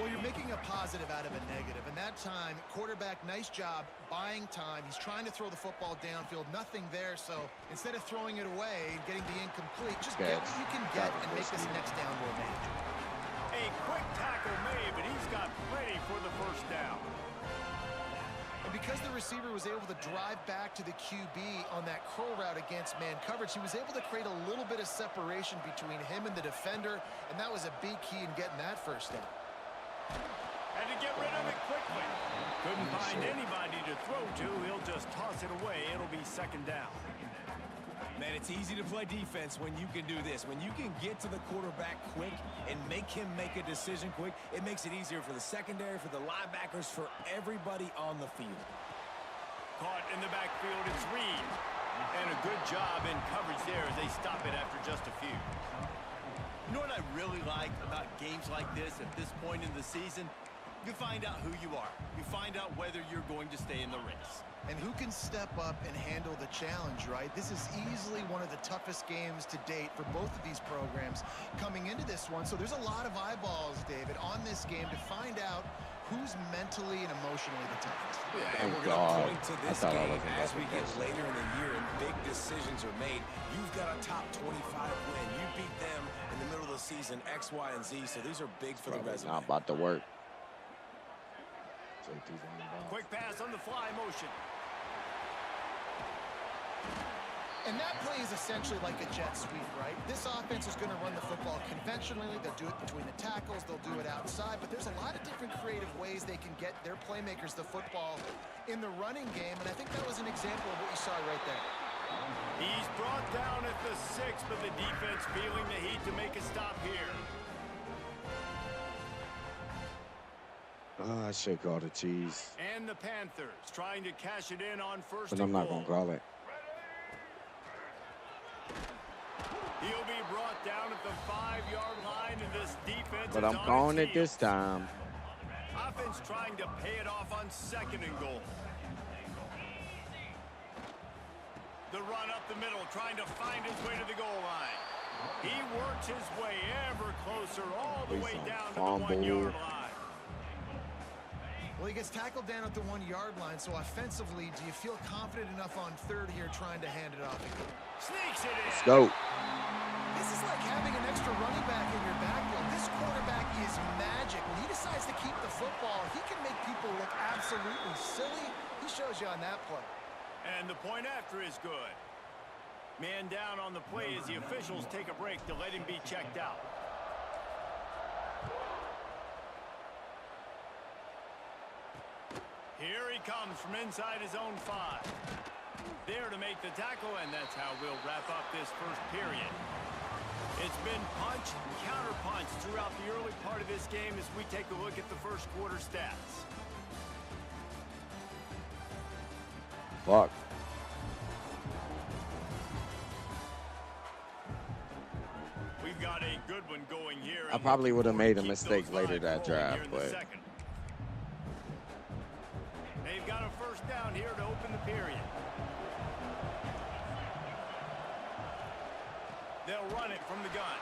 Well, you're making a positive out of a negative, and that time, quarterback, nice job buying time. He's trying to throw the football downfield, nothing there, so instead of throwing it away and getting the incomplete, just get what you can get and make this next down more manageable. A quick tackle made, but he's got plenty for the first down. And because the receiver was able to drive back to the QB on that curl route against man coverage, he was able to create a little bit of separation between him and the defender, and that was a big key in getting that first down. Had to get rid of it quickly. Couldn't find anybody to throw to. He'll just toss it away. It'll be second down. Man, it's easy to play defense when you can do this. When you can get to the quarterback quick and make him make a decision quick, it makes it easier for the secondary, for the linebackers, for everybody on the field. Caught in the backfield, it's Reed. And a good job in coverage there as they stop it after just a few. You know what I really like about games like this at this point in the season? You find out who you are. You find out whether you're going to stay in the race. And who can step up and handle the challenge, right? This is easily one of the toughest games to date for both of these programs coming into this one. So there's a lot of eyeballs, David, on this game to find out who's mentally and emotionally the toughest. Yeah, and we're going to point to this game as we get later in the year and big decisions are made. You've got a top 25 win. You beat them in the middle of the season, X, Y, and Z. So these are big for the resume. Not about to work. Quick pass on the fly motion. And that play is essentially like a jet sweep, right? This offense is going to run the football conventionally. They'll do it between the tackles. They'll do it outside. But there's a lot of different creative ways they can get their playmakers the football in the running game. And I think that was an example of what you saw right there. He's brought down at the 6, but the defense feeling the heat to make a stop here. I should call the cheese. And the Panthers trying to cash it in on first But and I'm not going to goal. call it. He'll be brought down at the 5-yard line, and this defense But is I'm on calling its it this heels. time. Offense trying to pay it off on second and goal. The run up the middle, trying to find his way to the goal line. He works his way ever closer, all the way down to the 1-yard line. Well, he gets tackled down at the 1-yard line, so offensively, do you feel confident enough on third here trying to hand it off? Sneaks it in. Let's go. This is like having an extra running back in your backfield. This quarterback is magic. When he decides to keep the football, he can make people look absolutely silly. He shows you on that play. And the point after is good. Man down on the play as the officials take a break to let him be checked out. Here he comes from inside his own 5. There to make the tackle, and that's how we'll wrap up this first period. It's been punch, counter-punch throughout the early part of this game as we take a look at the first quarter stats. Fuck. We've got a good one going here. I probably would have made a mistake later that drive, but they've got a first down here to open the period. They'll run it from the gun.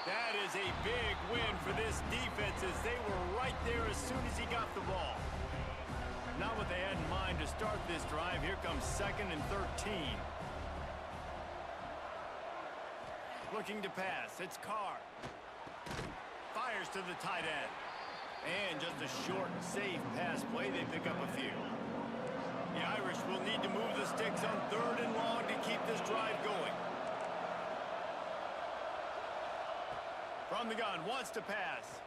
That is a big win for this defense as they were right there as soon as he got the ball. Not what they had in mind to start this drive. Here comes 2nd and 13. Looking to pass. It's Carr. Fires to the tight end. And just a short, safe pass play. They pick up a few. The Irish will need to move the sticks on 3rd and long to keep this drive going. From the gun, wants to pass.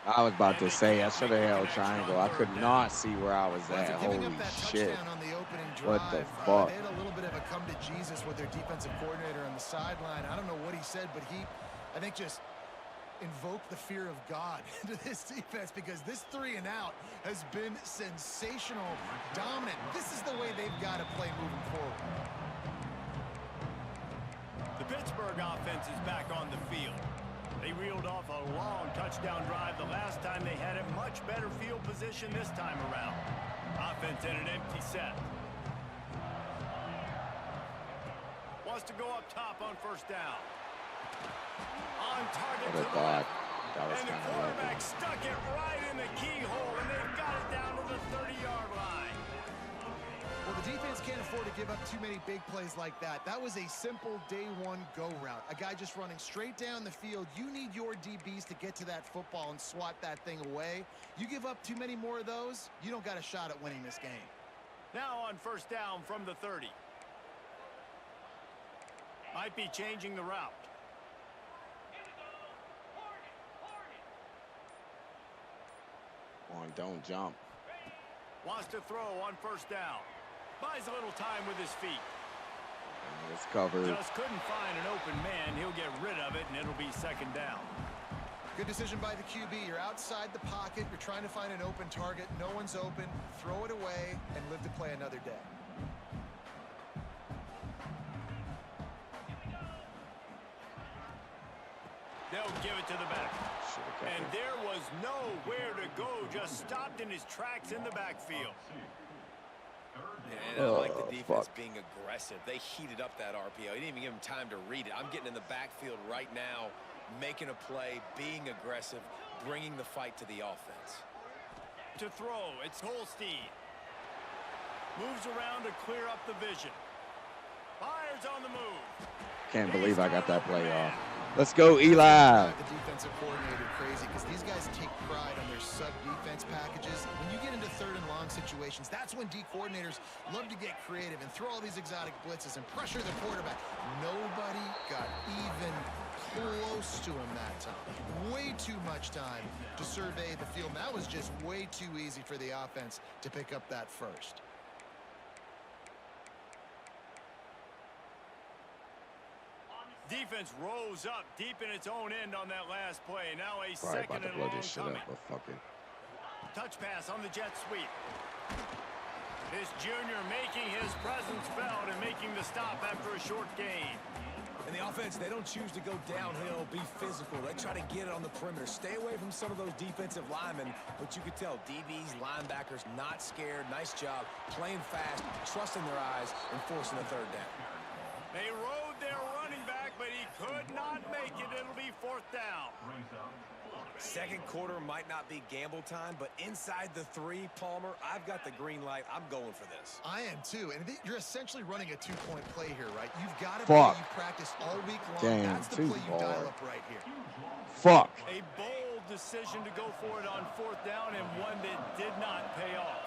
I was about to say, I should have held triangle. I could not see where I was at. After giving Holy up that shit. touchdown on the opening What drive, the fuck? they had a little bit of a come to Jesus with their defensive coordinator on the sideline. I don't know what he said, but he, I think, just invoked the fear of God into this defense because this 3 and out has been sensational, dominant. This is the way they've got to play moving forward. The Pittsburgh offense is back on the field. They reeled off a long touchdown drive the last time they had a much better field position this time around. Offense in an empty set. Wants to go up top on first down. On target to the left. And the quarterback stuck it right in the keyhole, and they've got it down to the 30-yard line. Well, the defense can't afford to give up too many big plays like that. That was a simple day one go route. A guy just running straight down the field. You need your DBs to get to that football and swat that thing away. You give up too many more of those, you don't got a shot at winning this game. Now on first down from the 30. Might be changing the route. Come on, don't jump. Wants to throw on first down. Buys a little time with his feet. It's covered. Just couldn't find an open man. He'll get rid of it, and it'll be second down. Good decision by the QB. You're outside the pocket. You're trying to find an open target. No one's open. Throw it away and live to play another day. They'll give it to the back. And there was nowhere to go. Just stopped in his tracks in the backfield. And I like the defense being aggressive. They heated up that RPO. He didn't even give him time to read it. I'm getting in the backfield right now, making a play, being aggressive, bringing the fight to the offense. To throw, it's Holstein. Moves around to clear up the vision. Fires on the move. Can't believe I got that play off. Let's go, Eli. The defensive coordinator crazy because these guys take pride on their sub-defense packages. When you get into third and long situations, that's when D coordinators love to get creative and throw all these exotic blitzes and pressure the quarterback. Nobody got even close to him that time. Way too much time to survey the field. That was just way too easy for the offense to pick up that first. Defense rose up deep in its own end on that last play. Now a Probably second about to and blow long this shit coming. up, but fuck it. Touch pass on the jet sweep. This junior making his presence felt and making the stop after a short gain. And the offense, they don't choose to go downhill, be physical. They try to get it on the perimeter. Stay away from some of those defensive linemen, but you could tell DBs, linebackers, not scared. Nice job, playing fast, trusting their eyes, and forcing a third down. They rode their running back, but he could not make it. It'll be fourth down. Second quarter might not be gamble time, but inside the 3, Palmer, I've got the green light. I'm going for this. I am too, and you're essentially running a 2-point play here, right? You've got to Fuck. play you practice all week long. Damn, That's the too play you far. dial up right here. Fuck. A bold decision to go for it on fourth down and one that did not pay off.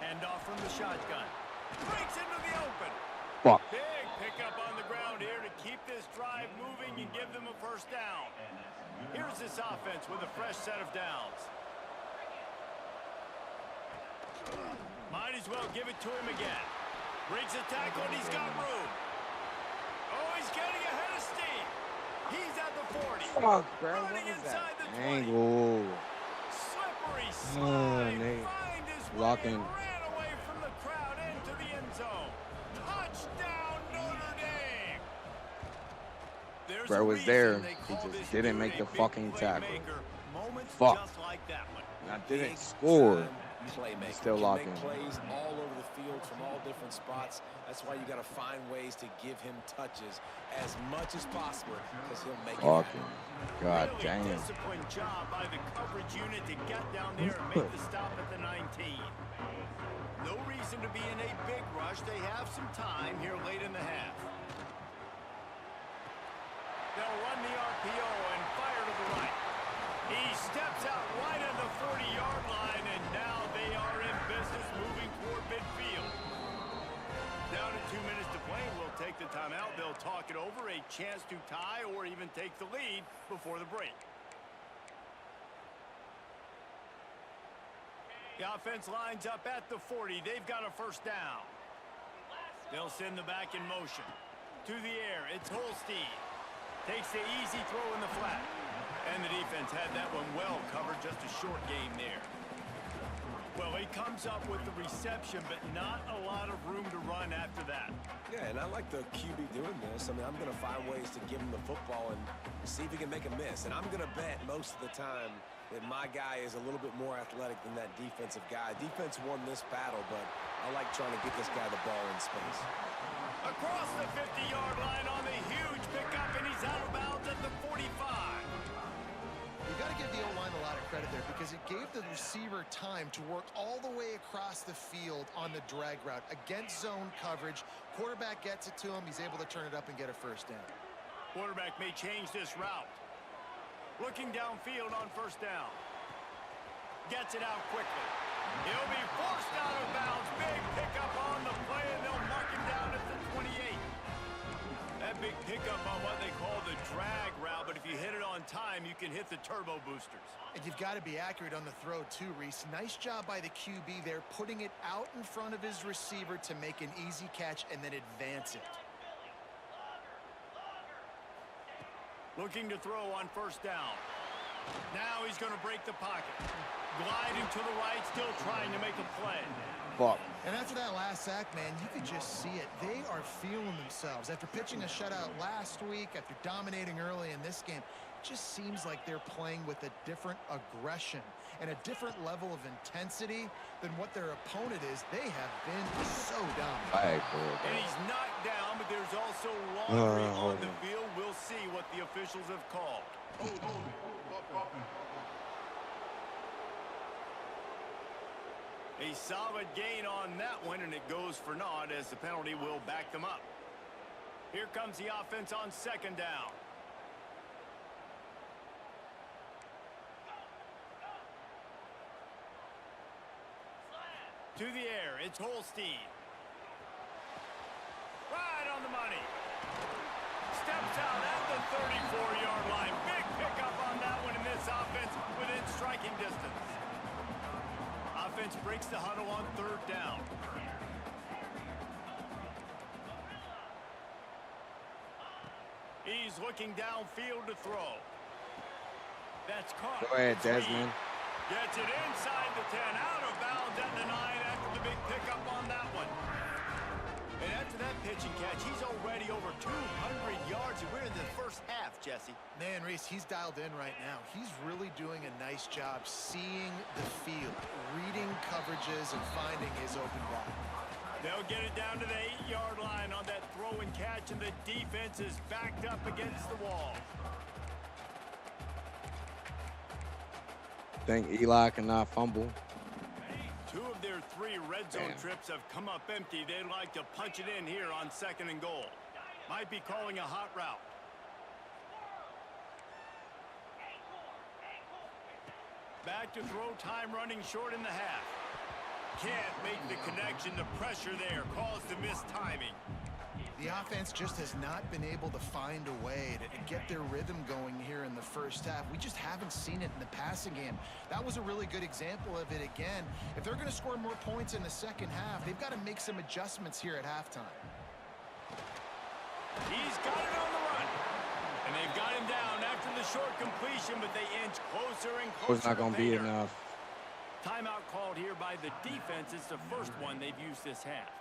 Hand off from the shotgun. Breaks into the open. Fuck. Big pickup on the ground here to keep this drive moving and give them a first down. Here's this offense with a fresh set of downs. Might as well give it to him again. Breaks a tackle and he's got room. Oh, he's getting ahead of steam. He's at the 40. Fuck, bro. What Running is inside that? the 20. Angle. Slippery slide. Nate. Find his way Locking. and ran away from the crowd into the end zone. Touchdown, Notre Dame. There's Bro a was reason there. they He call just this didn't dude make the a big fucking tackle. playmaker. Moments Fuck. just like that one. I didn't Big score. time Playmaker. Still Can locking. make plays all over the field from all different spots. That's why you got to find ways to give him touches as much as possible because he'll make it Fucking. happen. God Really damn. disciplined job by the coverage unit to get down there and make the stop at the 19. No reason to be in a big rush. They have some time here late in the half. They'll run the RPO and fire to the right. He steps out right at the 40-yard line, and now they are in business moving toward midfield. Down to 2 minutes to play. We'll take the timeout. They'll talk it over. A chance to tie or even take the lead before the break. The offense lines up at the 40. They've got a first down. They'll send the back in motion. To the air, it's Holstein. Takes the easy throw in the flat. And the defense had that one well covered. Just a short game there. Well, he comes up with the reception, but not a lot of room to run after that. Yeah, and I like the QB doing this. I mean, I'm going to find ways to give him the football and see if he can make a miss. And I'm going to bet most of the time that my guy is a little bit more athletic than that defensive guy. Defense won this battle, but I like trying to get this guy the ball in space. Across the 50-yard line on the huge pickup, and he's out of bounds at the 45. You got to give the O-line a lot of credit there because it gave gave the receiver time to work all the way across the field on the drag route against zone coverage. Quarterback gets it to him. He's able to turn it up and get a first down. Quarterback may change this route. Looking downfield on first down. Gets it out quickly. He'll be forced out of bounds. Big pickup on the play, and they'll mark him down at the 28. That big pickup on what they call the drag route, but if you hit it on time, you can hit the turbo boosters. And you've got to be accurate on the throw too, Reese. Nice job by the QB there, putting it out in front of his receiver to make an easy catch and then advance it. Looking to throw on first down. Now he's going to break the pocket. Gliding to the right, still trying to make a play. Fuck. And after that last sack, man, you could just see it. They are feeling themselves. After pitching a shutout last week, after dominating early in this game, it just seems like they're playing with a different aggression and a different level of intensity than what their opponent is. They have been so dominant. And he's knocked down, but there's also laundry on the field. We'll see what the officials have called. A solid gain on that one, and it goes for naught as the penalty will back them up. Here comes the offense on second down. To the air, it's Holstein. Right on the money. Steps out at the 34-yard line. Big pickup on that one in this offense within striking distance. Offense breaks the huddle on third down. He's looking downfield to throw. That's caught. Go ahead, Desmond. Gets it inside the 10, out of bounds at the 9 after the big pickup on that one. And after that pitch and catch, he's already over 200 yards, and we're in the first half, Jesse. Man, Reese, he's dialed in right now. He's really doing a nice job seeing the field, reading coverages, and finding his open ball. They'll get it down to the 8-yard line on that throw and catch, and the defense is backed up against the wall. Think Eli cannot fumble. 2 of their 3 red zone trips have come up empty. They'd like to punch it in here on second and goal. Might be calling a hot route. Back to throw, time running short in the half. Can't make the connection. The pressure there caused the missed timing. The offense just has not been able to find a way to get their rhythm going here in the first half. We just haven't seen it in the passing game. That was a really good example of it again. If they're going to score more points in the second half, they've got to make some adjustments here at halftime. He's got it on the run. And they've got him down after the short completion, but they inch closer and closer. It's not going to be enough. Timeout called here by the defense. It's the first one they've used this half.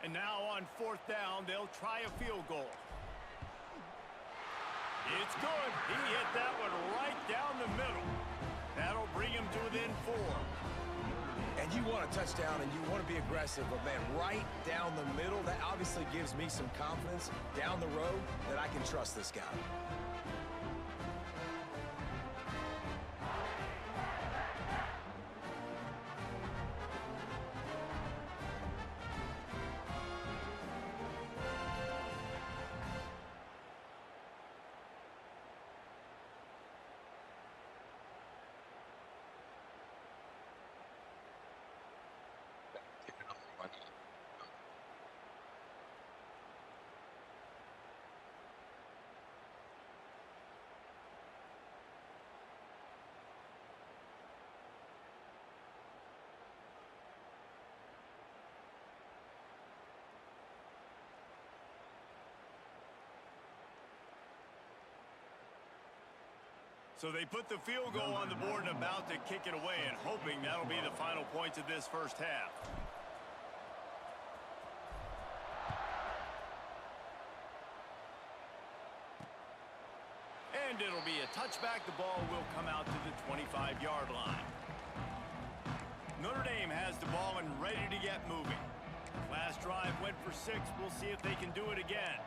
And now on fourth down, they'll try a field goal. It's good. He hit that one right down the middle. That'll bring him to within 4. And you want a touchdown and you want to be aggressive, but man, right down the middle, that obviously gives me some confidence down the road that I can trust this guy. So they put the field goal on the board and about to kick it away, and hoping that'll be the final points of this first half. And it'll be a touchback. The ball will come out to the 25-yard line. Notre Dame has the ball and ready to get moving. Last drive went for 6. We'll see if they can do it again.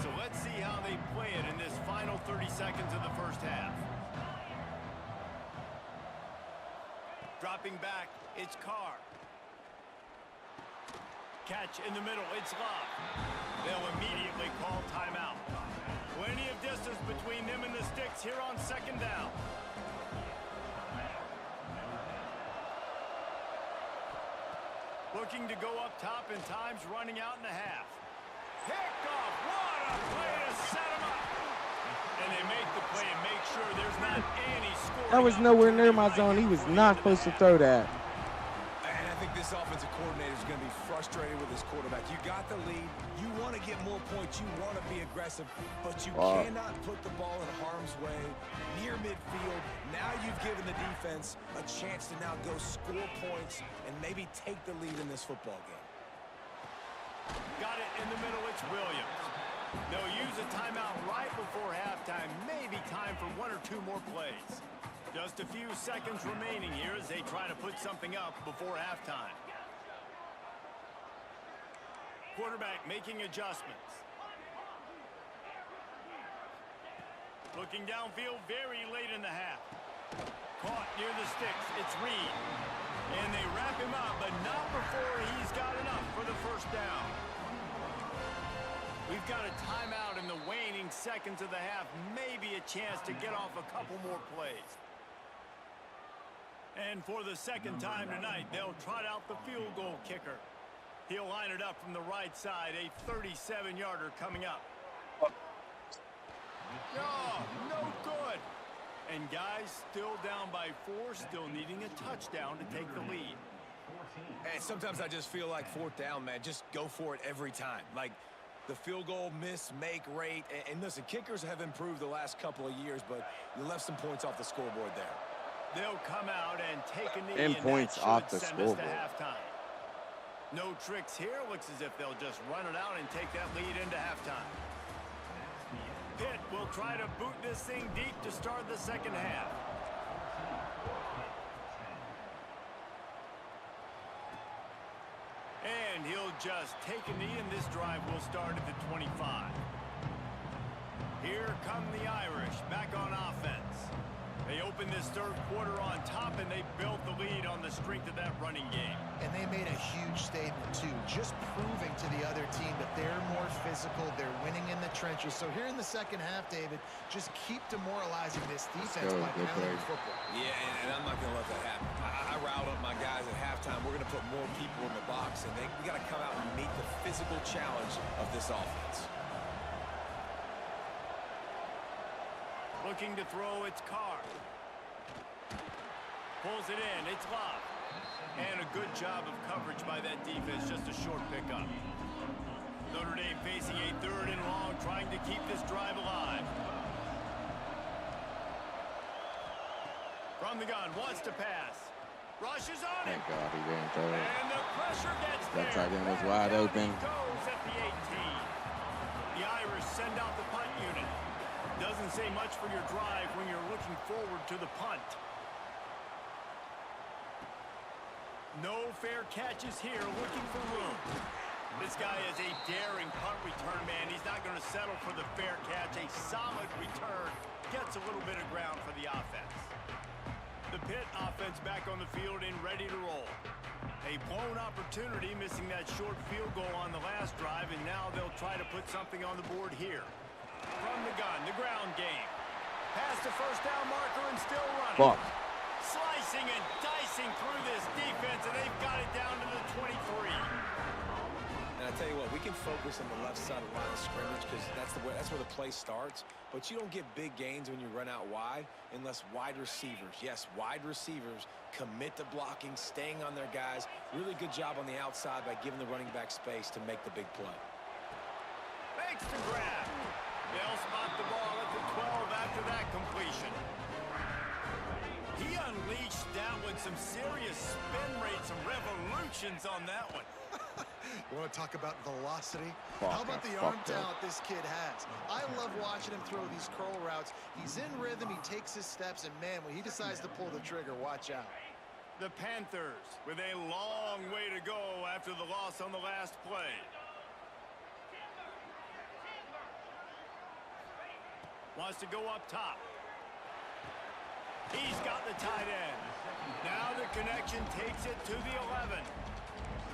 So let's see how they play it in this final 30 seconds of the first half. Dropping back, it's Carr. Catch in the middle, it's Love. They'll immediately call timeout. Plenty of distance between them and the sticks here on second down. Looking to go up top, and time's running out in the half. Picked off. What a play to set him up. And they make the play and make sure there's not any scoring. That was nowhere near my zone. He was not supposed to throw that. And I think this offensive coordinator is going to be frustrated with his quarterback. You got the lead. You want to get more points. You want to be aggressive. But you cannot put the ball in harm's way near midfield. Now you've given the defense a chance to now go score points and maybe take the lead in this football game. Got it in the middle. It's Williams. They'll use a timeout right before halftime. Maybe time for one or two more plays. Just a few seconds remaining here as they try to put something up before halftime. Quarterback making adjustments. Looking downfield very late in the half. Caught near the sticks. It's Reed. And they wrap him up, but not before he's got enough for the first down. We've got a timeout in the waning seconds of the half. Maybe a chance to get off a couple more plays. And for the second time tonight, they'll trot out the field goal kicker. He'll line it up from the right side, a 37-yarder coming up. Oh, no good. And guys, still down by 4, still needing a touchdown to take the lead. And sometimes I just feel like fourth down, man, just go for it every time. Like the field goal miss, make rate. And listen, kickers have improved the last couple of years, but you left some points off the scoreboard there. They'll come out and take a knee, And points off the scoreboard. Halftime. No tricks here. Looks as if they'll just run it out and take that lead into halftime. Pitt will try to boot this thing deep to start the second half. And he'll just take a knee, and this drive will start at the 25. Here come the Irish back on offense. They opened this third quarter on top, and they built the lead on the strength of that running game. And they made a huge statement, too, just proving to the other team that they're more physical, they're winning in the trenches. So here in the second half, David, just keep demoralizing this defense by pounding the football. Yeah, and I'm not going to let that happen. I riled up my guys at halftime. We're going to put more people in the box, and we got to come out and meet the physical challenge of this offense. Looking to throw, it's Carr. Pulls it in, it's Love. And a good job of coverage by that defense, just a short pickup. Notre Dame facing a 3rd and long, trying to keep this drive alive. From the gun, wants to pass. Rushes on it. Thank God he didn't throw it. And the pressure gets That there. tight end was wide open. He goes at the 18. The Irish send out the punt unit. Doesn't say much for your drive when you're looking forward to the punt. No fair catches here, looking for room. This guy is a daring punt return man. He's not going to settle for the fair catch. A solid return gets a little bit of ground for the offense. The Pitt offense back on the field and ready to roll. A blown opportunity, missing that short field goal on the last drive, and now they'll try to put something on the board here. From the gun, the ground game. Past the first down marker and still running. Fuck. Slicing and dicing through this defense, and they've got it down to the 23. And I tell you what, we can focus on the left side of the line of scrimmage because that's where the play starts. But you don't get big gains when you run out wide unless wide receivers, yes, wide receivers commit to blocking, staying on their guys. Really good job on the outside by giving the running back space to make the big play. Makes the grab. They'll spot the ball at the 12 after that completion. He unleashed that one, some serious spin rates, some revolutions on that one. You want to talk about velocity? Fuck, How about the arm talent this kid has? I love watching him throw these curl routes. He's in rhythm, he takes his steps, and man, when he decides to pull the trigger, watch out. The Panthers with a long way to go after the loss on the last play. Wants to go up top. He's got the tight end. Now the connection takes it to the 11.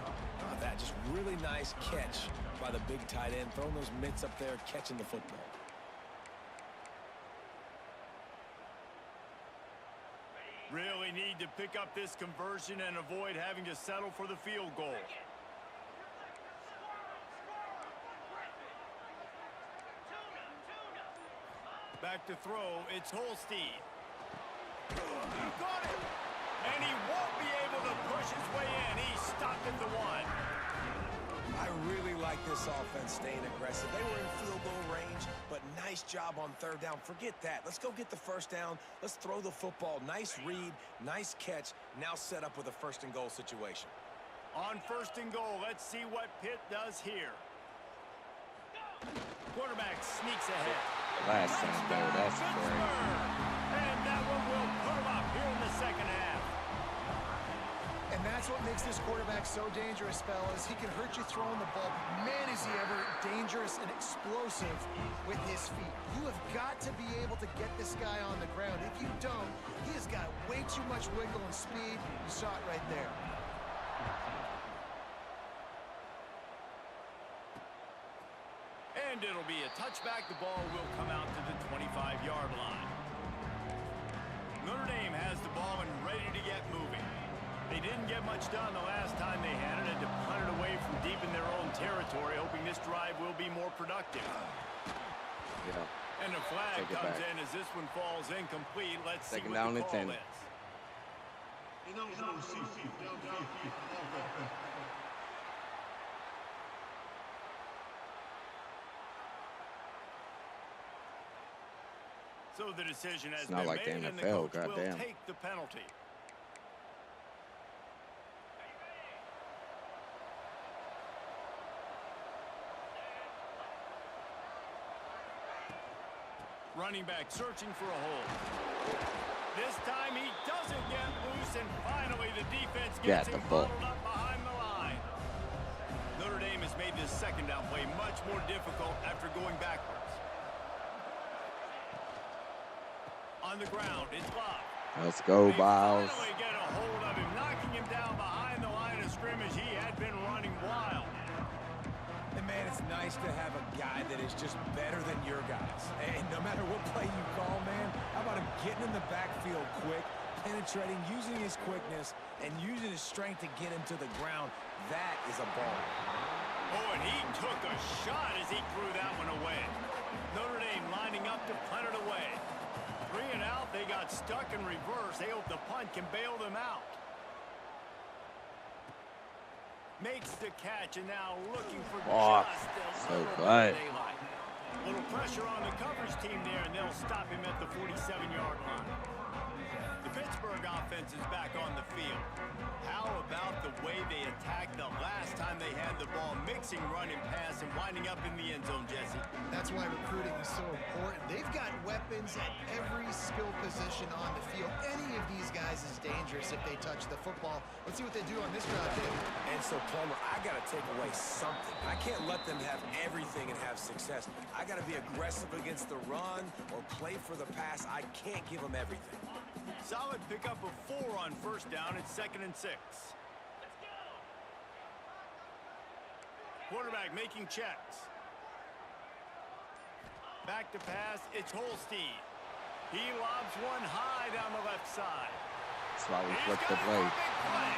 Oh, that just really nice catch by the big tight end, throwing those mitts up there, catching the football. Really need to pick up this conversion and avoid having to settle for the field goal. Back to throw, it's Holstein. He got it! And he won't be able to push his way in. He stopped at the 1. I really like this offense staying aggressive. They were in field goal range, but nice job on third down. Forget that. Let's go get the first down. Let's throw the football. Nice read, nice catch. Now set up with a first and goal situation. On first and goal, let's see what Pitt does here. Quarterback sneaks ahead. Last time, though, that's great. And that one will put him up here in the second half. And that's what makes this quarterback so dangerous, fellas. He can hurt you throwing the ball, but man, is he ever dangerous and explosive with his feet. You have got to be able to get this guy on the ground. If you don't, he has got way too much wiggle and speed. You saw it right there. And it'll be a touchback. The ball will come out to the 25-yard line. Notre Dame has the ball and ready to get moving. They didn't get much done the last time they had it, and to punt it away from deep in their own territory, hoping this drive will be more productive. Yeah. And the flag Take it comes back. in as this one falls incomplete. Let's see Second what down the and call 10. is. So the decision has It's not been like the made, and the NFL, coach will goddamn. take the penalty. Running back searching for a hole. This time he doesn't get loose, and finally the defense gets Got him the ball. bottled up behind the line. Notre Dame has made this second down play much more difficult after going backwards. On the ground, it's Bob. Let's go, They Biles. finally get a hold of him, knocking him down behind the line of scrimmage. He had been running wild. And man, it's nice to have a guy that is just better than your guys. And no matter what play you call, man, how about him getting in the backfield quick, penetrating, using his quickness, and using his strength to get him to the ground. That is a ball. Oh, and he took a shot as he threw that one away. Notre Dame lining up to punt it away. 3 and out, they got stuck in reverse. They hope the punt can bail them out. Makes the catch, and now looking for Oh, just a so little good. bit of daylight. Little pressure on the coverage team there, and they'll stop him at the 47-yard line. The Pittsburgh offense is back on the field. How about the way they attacked the last time they had the ball, mixing run and pass and winding up in the end zone, Jesse? That's why recruiting is so important. They've got weapons at every skill position on the field. Any of these guys is dangerous if they touch the football. Let's see what they do on this drive, David. And so, Plummer, I got to take away something. I can't let them have everything and have success. I got to be aggressive against the run or play for the pass. I can't give them everything. Solid pickup of 4 on first down. It's 2nd and 6. Quarterback making checks. Back to pass. It's Holstein. He lobs one high down the left side. That's why we He's flipped got the a play. big play.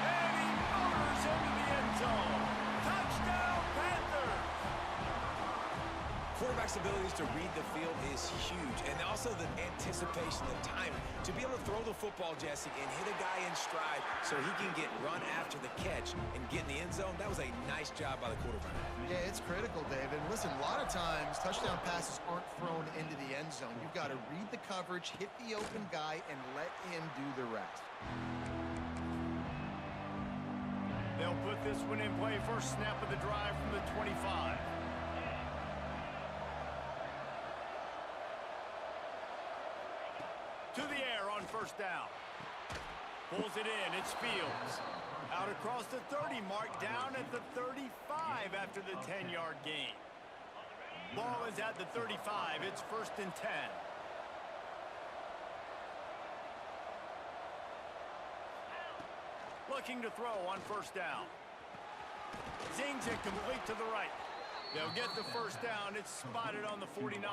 And he motors into the end zone. Touchdown, Panthers! Quarterback's abilities to read the field is huge, and also the anticipation, the timing. To be able to throw the football, Jesse, and hit a guy in stride so he can get run after the catch and get in the end zone, that was a nice job by the quarterback. Yeah, it's critical, David. Listen, a lot of times touchdown passes aren't thrown into the end zone. You've got to read the coverage, hit the open guy, and let him do the rest. They'll put this one in play. First snap of the drive from the 25. To the air on first down. Pulls it in. It's Fields. Out across the 30 mark, down at the 35 after the 10-yard gain. Ball is at the 35. It's 1st and 10. looking to throw on first down. Zings it complete to the right. They'll get the first down. It's spotted on the 49.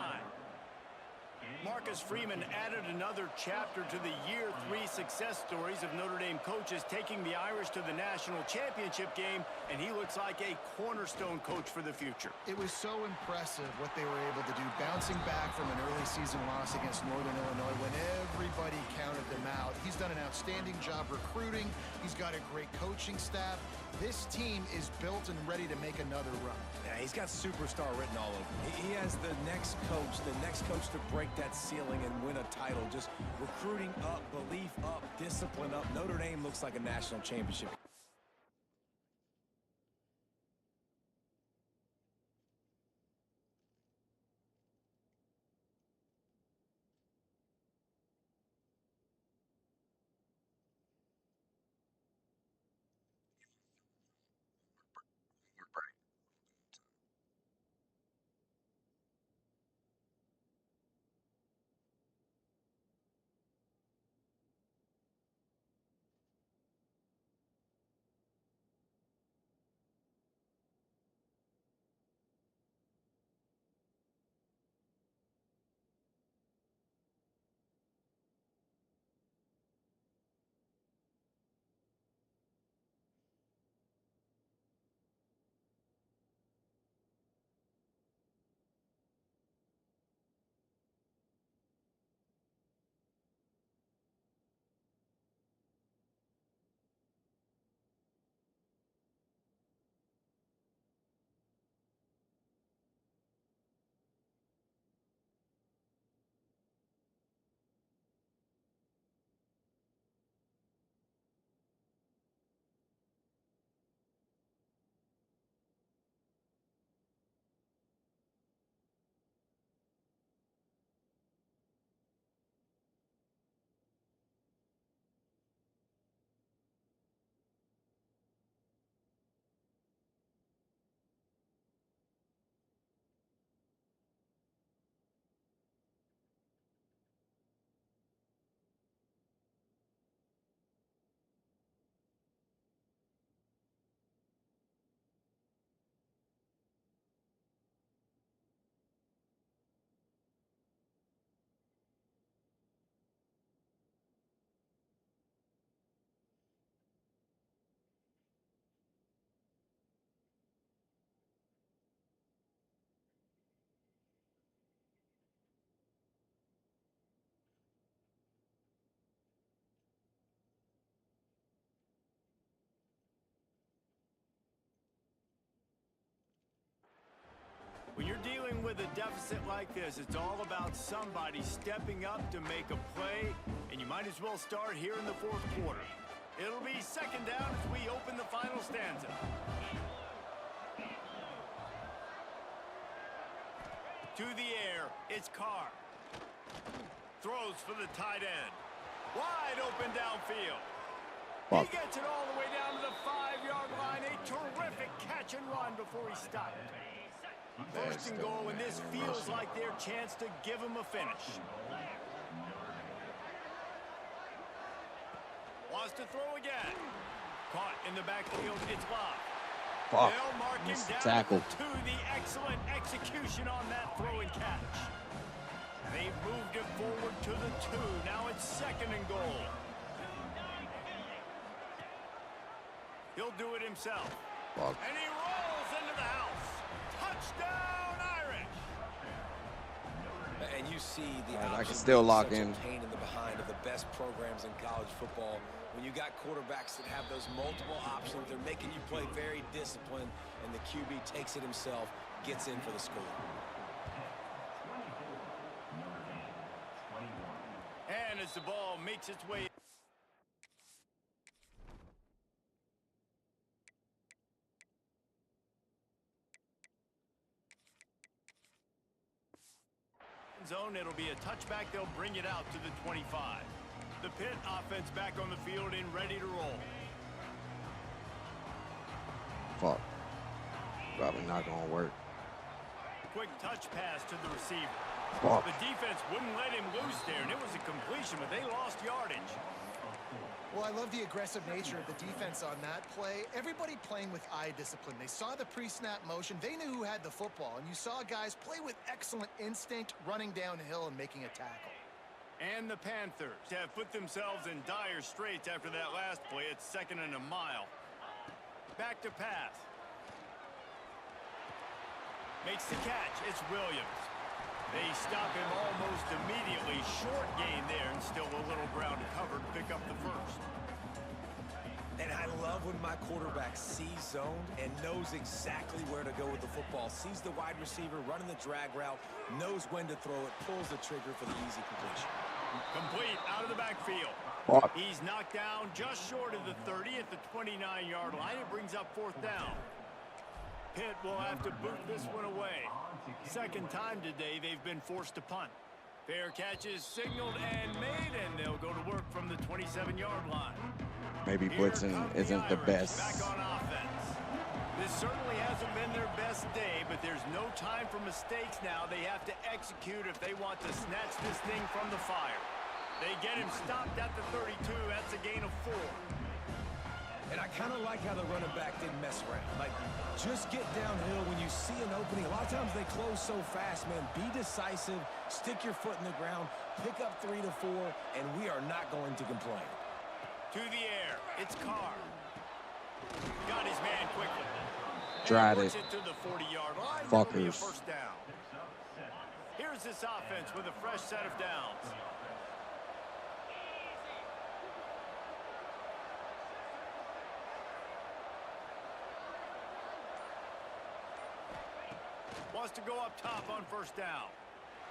Marcus Freeman added another chapter to the year 3 success stories of Notre Dame coaches taking the Irish to the national championship game, and he looks like a cornerstone coach for the future. It was so impressive what they were able to do, bouncing back from an early season loss against Northern Illinois when everybody counted them out. He's done an outstanding job recruiting. He's got a great coaching staff. This team is built and ready to make another run. Yeah, he's got superstar written all over him. He has the next coach to break that ceiling and win a title. Just recruiting up, belief up, discipline up. Notre Dame looks like a national championship. When you're dealing with a deficit like this, it's all about somebody stepping up to make a play, and you might as well start here in the fourth quarter. It'll be second down as we open the final stanza. To the air, it's Carr. Throws for the tight end. Wide open downfield. He gets it all the way down to the 5-yard line. A terrific catch and run before he stopped. First and goal, and this feels like their chance to give him a finish. Wants to throw again. Caught in the backfield, it's Love. They'll mark him down tackle. to the excellent execution on that throw and catch. They've moved it forward to the 2. Now it's second and goal. He'll do it himself. And he rolls into the house. Touchdown, Irish! And you see the I can still lock such a in. pain in the behind of the best programs in college football. When you got quarterbacks that have those multiple options, they're making you play very disciplined, and the QB takes it himself, gets in for the score. And as the ball makes its way zone, it'll be a touchback. They'll bring it out to the 25. The Pitt offense back on the field and ready to roll. Fuck. Probably not gonna work. Quick touch pass to the receiver. Fuck. The defense wouldn't let him loose there, and it was a completion, but they lost yardage. Well, I love the aggressive nature of the defense on that play. Everybody playing with eye discipline. They saw the pre-snap motion. They knew who had the football. And you saw guys play with excellent instinct, running downhill and making a tackle. And the Panthers have put themselves in dire straits after that last play. It's 2nd and a mile. Back to pass. Makes the catch. It's Williams. They stop him almost immediately. Short gain there, and still a little ground to cover to pick up the first. And I love when my quarterback sees zoned and knows exactly where to go with the football. Sees the wide receiver running the drag route, knows when to throw it, pulls the trigger for the easy completion. Complete out of the backfield. He's knocked down just short of the 30 at the 29-yard line. It brings up 4th down. Pitt will have to boot this one away. Second time today they've been forced to punt. Fair catch is signaled and made, and they'll go to work from the 27-yard line. Maybe blitzing isn't the best. Back on offense. This certainly hasn't been their best day, but there's no time for mistakes now. They have to execute if they want to snatch this thing from the fire. They get him stopped at the 32. That's a gain of 4. And I kind of like how the running back didn't mess around. Like, just get downhill when you see an opening. A lot of times they close so fast, man. Be decisive, stick your foot in the ground, pick up 3 to 4, and we are not going to complain. To the air, it's Carr. Got his man quickly. Tried it. To the 40-yard line. Fuckers. First down. Here's this offense with a fresh set of downs. Wants to go up top on first down.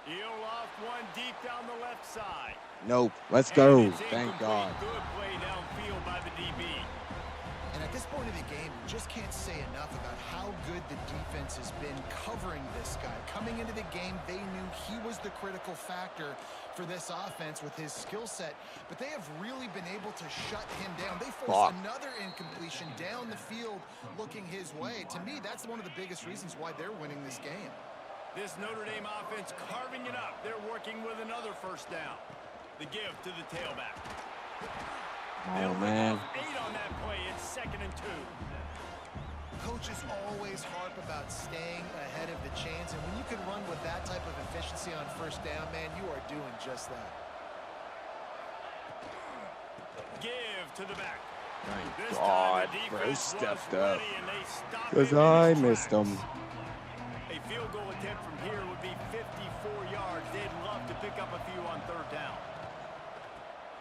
He'll off one deep down the left side. Nope. Let's go. Thank God. Good play downfield by the DB. And at this point of the game, you just can't say enough about how good the defense has been covering this guy. Coming into the game, they knew he was the critical factor for this offense with his skill set, but they have really been able to shut him down. They forced another incompletion down the field looking his way. To me, that's one of the biggest reasons why they're winning this game. This Notre Dame offense carving it up. They're working with another first down. The give to the tailback. Oh, man. 8 on that play. It's 2nd and 2. Coaches always harp about staying ahead of the chains, and when you can run with that type of efficiency on first down, man, you are doing just that. Give to the back. Thank God, bro stepped up. Because I missed him. A field goal attempt from here would be 54 yards. They'd love to pick up a few on 3rd down.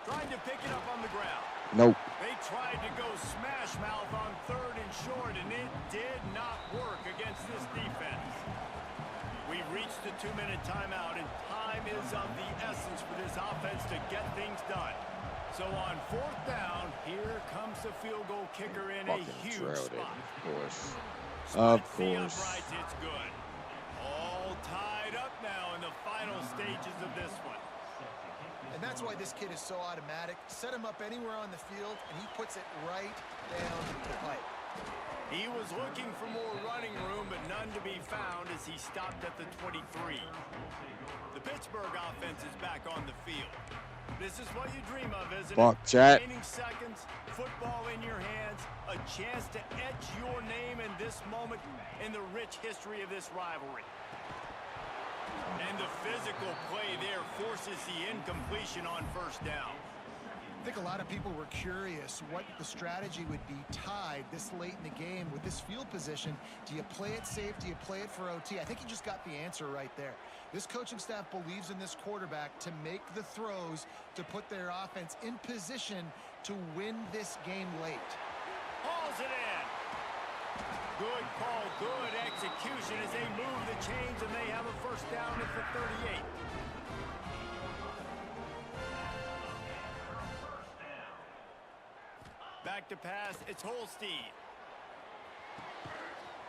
Trying to pick it up on the ground. Nope. They tried to go smash mouth on 3rd and short, and it did not work against this defense. We've reached the 2-minute timeout, and time is of the essence for this offense to get things done. So on 4th down, here comes the field goal kicker in a huge spot. Of course. Of course. Uprights, it's good. All tied up now in the final stages of this one. And that's why this kid is so automatic. Set him up anywhere on the field, and he puts it right down the pipe. He was looking for more running room, but none to be found as he stopped at the 23. The Pittsburgh offense is back on the field. This is what you dream of, isn't it? Chat. Remaining seconds, football in your hands, a chance to etch your name in this moment in the rich history of this rivalry. And the physical play there forces the incompletion on first down. I think a lot of people were curious what the strategy would be tied this late in the game with this field position. Do you play it safe? Do you play it for OT? I think you just got the answer right there. This coaching staff believes in this quarterback to make the throws to put their offense in position to win this game late. Hauls it in. Good call, good execution as they move the chains, and they have a first down at the 38. Back to pass, it's Holstein.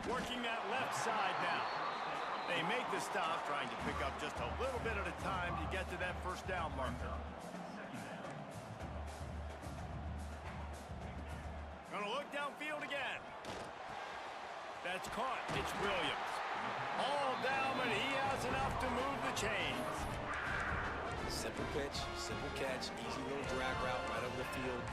Working that left side now. They make the stop, trying to pick up just a little bit at a time to get to that first down marker. Gonna look downfield again. That's caught. It's Williams. All down, but he has enough to move the chains. Simple pitch, simple catch, easy little drag route right over the field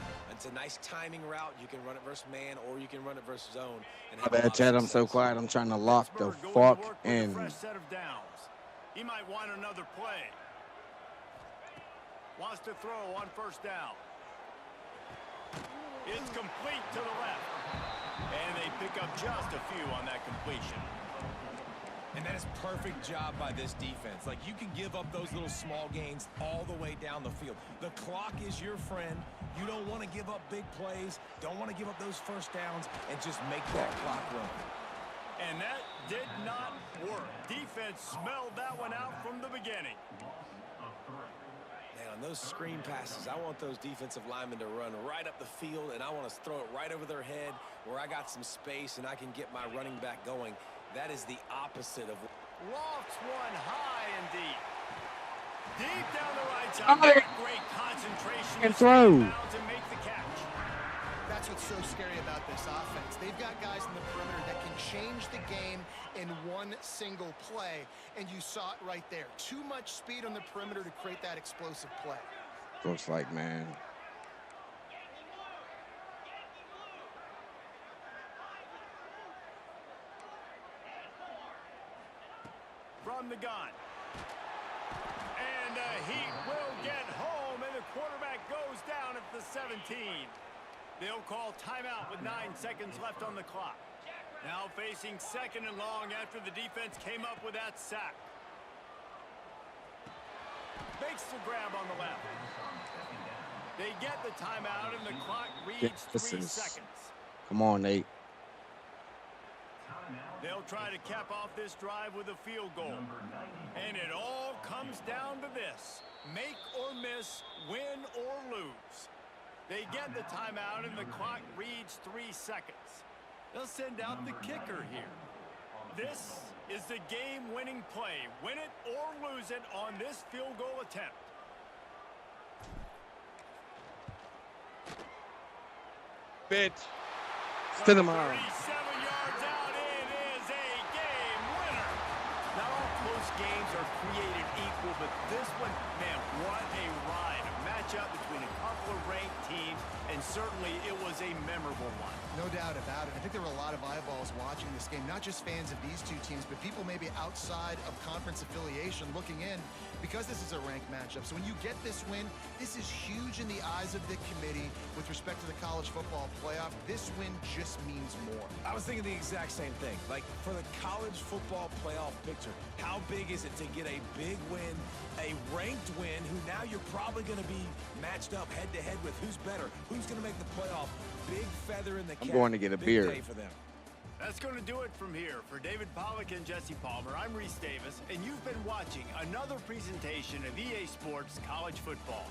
It's a nice timing route. You can run it versus man, or you can run it versus zone. And My have a lot bad, of Chad. I'm so success. quiet. I'm trying to lock the Pittsburgh going to fuck work with a in. fresh set of downs. He might want another play. Wants to throw on first down. It's complete to the left. And they pick up just a few on that completion. And that is perfect job by this defense. Like, you can give up those little small gains all the way down the field. The clock is your friend. You don't want to give up big plays. Don't want to give up those first downs and just make that clock run. And that did not work. Defense smelled that one out from the beginning. Man, on those screen passes, I want those defensive linemen to run right up the field, and I want to throw it right over their head where I got some space and I can get my running back going. That is the opposite of... Lofts one high and deep. Deep down the right side. Great concentration. And throw. To make the catch. That's what's so scary about this offense. They've got guys in the perimeter that can change the game in one single play, and you saw it right there. Too much speed on the perimeter to create that explosive play. Looks like, man. From the gun. And the Heat will get home, and the quarterback goes down at the 17. They'll call timeout with 9 seconds left on the clock. Now facing second and long after the defense came up with that sack. Makes the grab on the left. They get the timeout, and the clock reads 3 seconds. Come on, Nate. They'll try to cap off this drive with a field goal. And it all comes down to this. Make or miss, win or lose. They get the timeout, and the clock reads 3 seconds. They'll send out the kicker here. This is the game-winning play. Win it or lose it on this field goal attempt. Bitch. To the mile. 37 yards out, it is a game winner. Not all close games are created equal, but this one, man, what a ride. A matchup between a couple of ranked teams, and certainly it was a memorable one. No doubt about it. I think there were a lot of eyeballs watching this game, not just fans of these two teams, but people maybe outside of conference affiliation looking in, because this is a ranked matchup. So when you get this win, this is huge in the eyes of the committee with respect to the college football playoff. This win just means more. I was thinking the exact same thing. Like, for the college football playoff picture, how big is it to get a big win, a ranked win, who now you're probably going to be matched up head-to-head with who's better, who's going to make the playoff. Big feather in the cap. I'm going to get a Big beer. day for them. That's going to do it from here. For David Pollack and Jesse Palmer, I'm Reese Davis, and you've been watching another presentation of EA Sports College Football.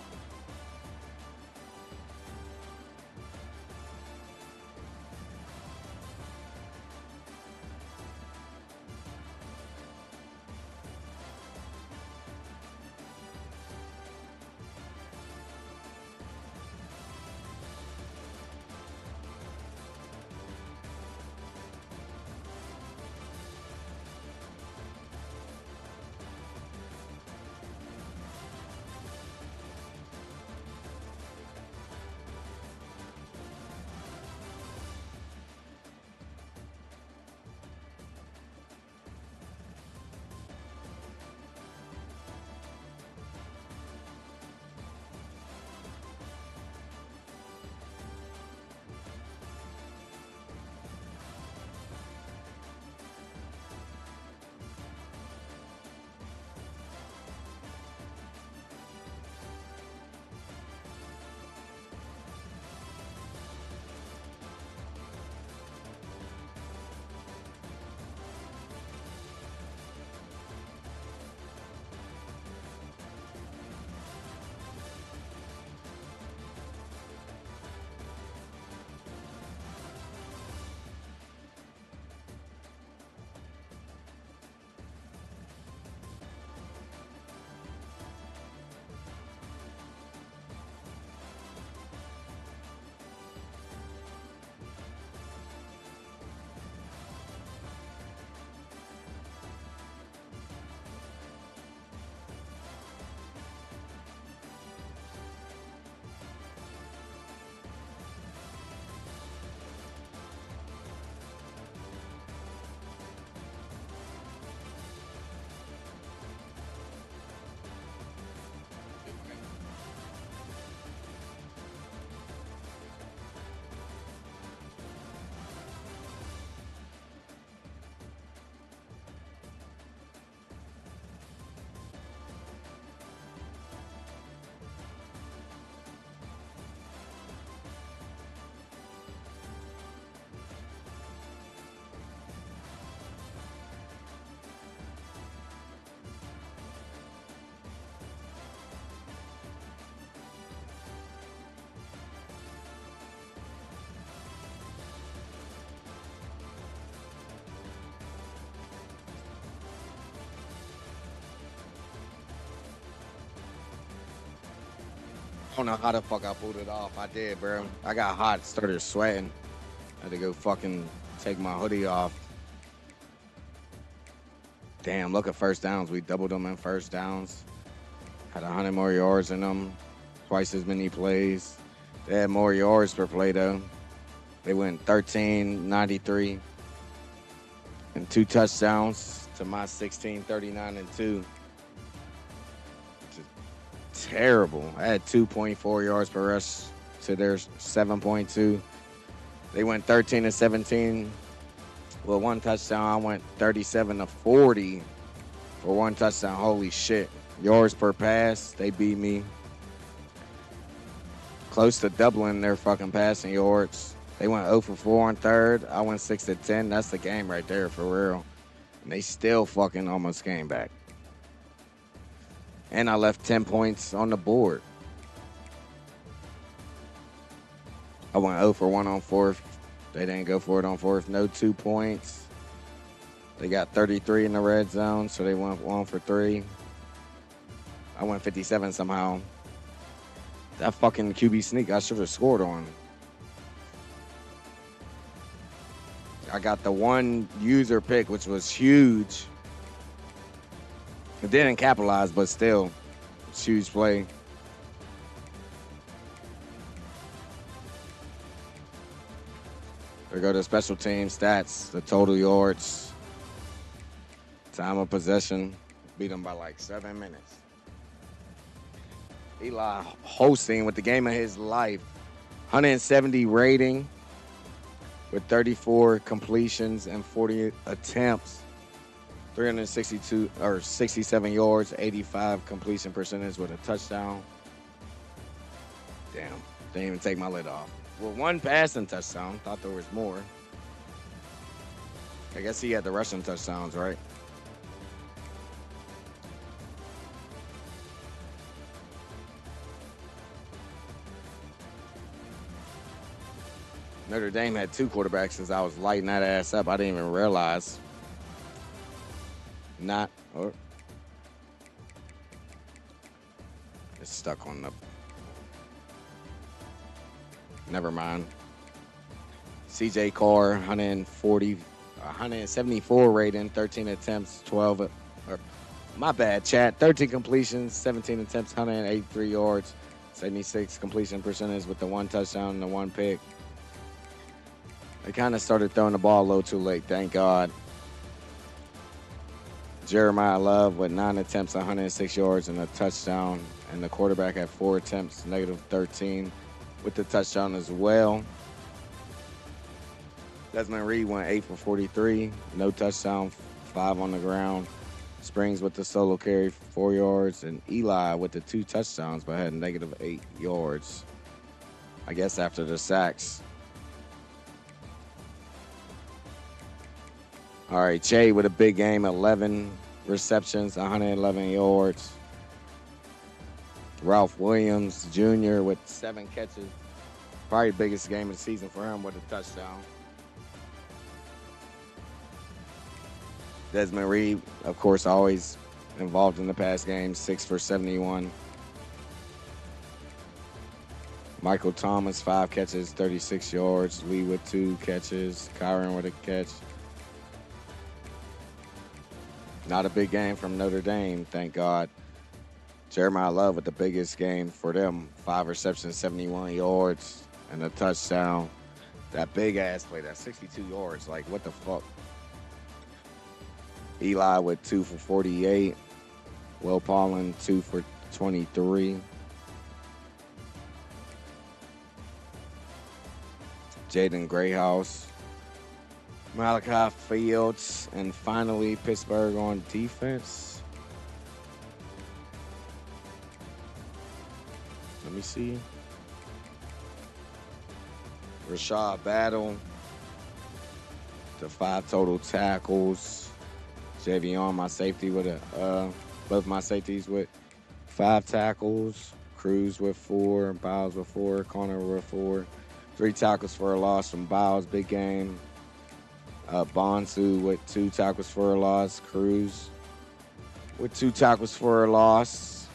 don't know how the fuck I pulled it off. I did, bro. I got hot, started sweating. Had to go fucking take my hoodie off. Damn, look at first downs. We doubled them in first downs. Had 100 more yards in them. Twice as many plays. They had more yards per play, though. They went 13, 93, and 2 touchdowns to my 16, 39, and 2. Just terrible. I had 2.4 yards per rush to their 7.2. They went 13 to 17 with 1 touchdown. I went 37 to 40 for 1 touchdown. Holy shit. Yards per pass, they beat me. Close to doubling their fucking passing yards. They went 0 for 4 on third. I went 6 to 10. That's the game right there for real. And they still fucking almost came back. And I left 10 points on the board. I went 0 for 1 on fourth. They didn't go for it on fourth. No 2 points. They got 33 in the red zone, so they went 1 for 3. I went 57 somehow. That fucking QB sneak I should have scored on. I got the 1 user pick, which was huge. It didn't capitalize, but still, it's a huge play. We go to special team stats, the total yards, time of possession. Beat them by like 7 minutes. Eli hosting with the game of his life. 170 rating with 34 completions and 40 attempts. 362 or 67 yards, 85 completion percentage with a touchdown. Damn, didn't even take my lid off. Well, 1 passing touchdown. Thought there was more. I guess he had the rushing touchdowns, right? Notre Dame had 2 quarterbacks since I was lighting that ass up. I didn't even realize. It's stuck on the. Never mind. CJ Carr, 174 rating, 13 attempts, 12. My bad, chat. 13 completions, 17 attempts, 183 yards, 76 completion percentage with the 1 touchdown and the 1 pick. They kind of started throwing the ball a little too late, thank God. Jeremiah Love with 9 attempts, 106 yards, and a touchdown. And the quarterback had 4 attempts, -13, with the touchdown as well. Desmond Reed went 8 for 43, no touchdown, 5 on the ground. Springs with the solo carry for 4 yards, and Eli with the 2 touchdowns, but had -8 yards. I guess after the sacks. All right, Jay with a big game, 11 receptions, 111 yards. Ralph Williams Jr. with 7 catches. Probably the biggest game of the season for him with a touchdown. Desmond Reed, of course, always involved in the pass game, 6 for 71. Michael Thomas, 5 catches, 36 yards. Lee with 2 catches. Kyron with a catch. Not a big game from Notre Dame, thank God. Jeremiah Love with the biggest game for them. 5 receptions, 71 yards, and a touchdown. That big-ass play, that 62 yards. Like, what the fuck? Eli with 2 for 48. Will Paulin, 2 for 23. Jaden Grayhouse. Malachi Fields, and finally Pittsburgh on defense. Let me see. Rashad Battle, the 5 total tackles. Javion, my safety, with both my safeties with 5 tackles. Cruz with 4, Biles with 4, Connor with 4. 3 tackles for a loss from Biles, big game. Bonsu with 2 tackles for a loss. Cruz with 2 tackles for a loss.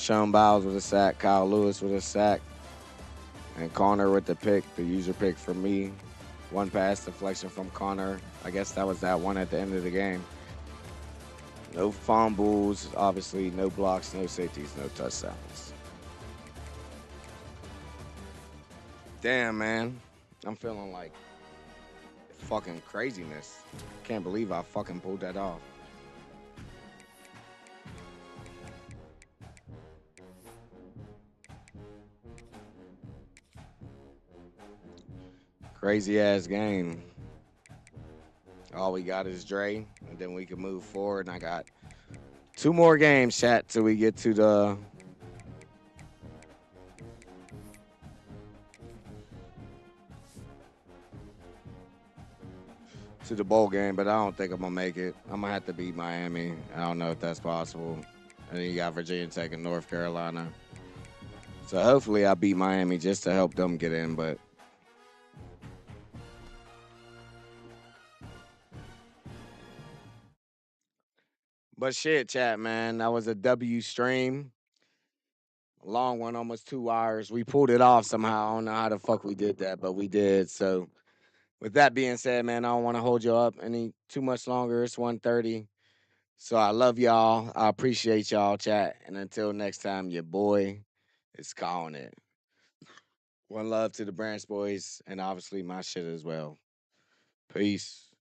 Sean Biles with a sack, Kyle Lewis with a sack, and Connor with the pick, the user pick for me. One pass deflection from Connor. I guess that was that one at the end of the game. No fumbles, obviously, no blocks, no safeties, no touchdowns. Damn, man. I'm feeling like fucking craziness. Can't believe I fucking pulled that off. Crazy ass game. All we got is Dre, and then we can move forward. And I got 2 more games, chat, till we get to the bowl game, but I don't think I'm gonna make it. I'm gonna have to beat Miami. I don't know if that's possible. And then you got Virginia Tech and North Carolina. So hopefully I beat Miami just to help them get in, but shit, chat, man. That was a W stream. A long one, almost 2 hours. We pulled it off somehow. I don't know how the fuck we did that, but we did. So with that being said, man, I don't want to hold you up any too much longer. It's 1:30. So I love y'all. I appreciate y'all, chat. And until next time, your boy is calling it. One love to the Branch Boys and obviously my shit as well. Peace.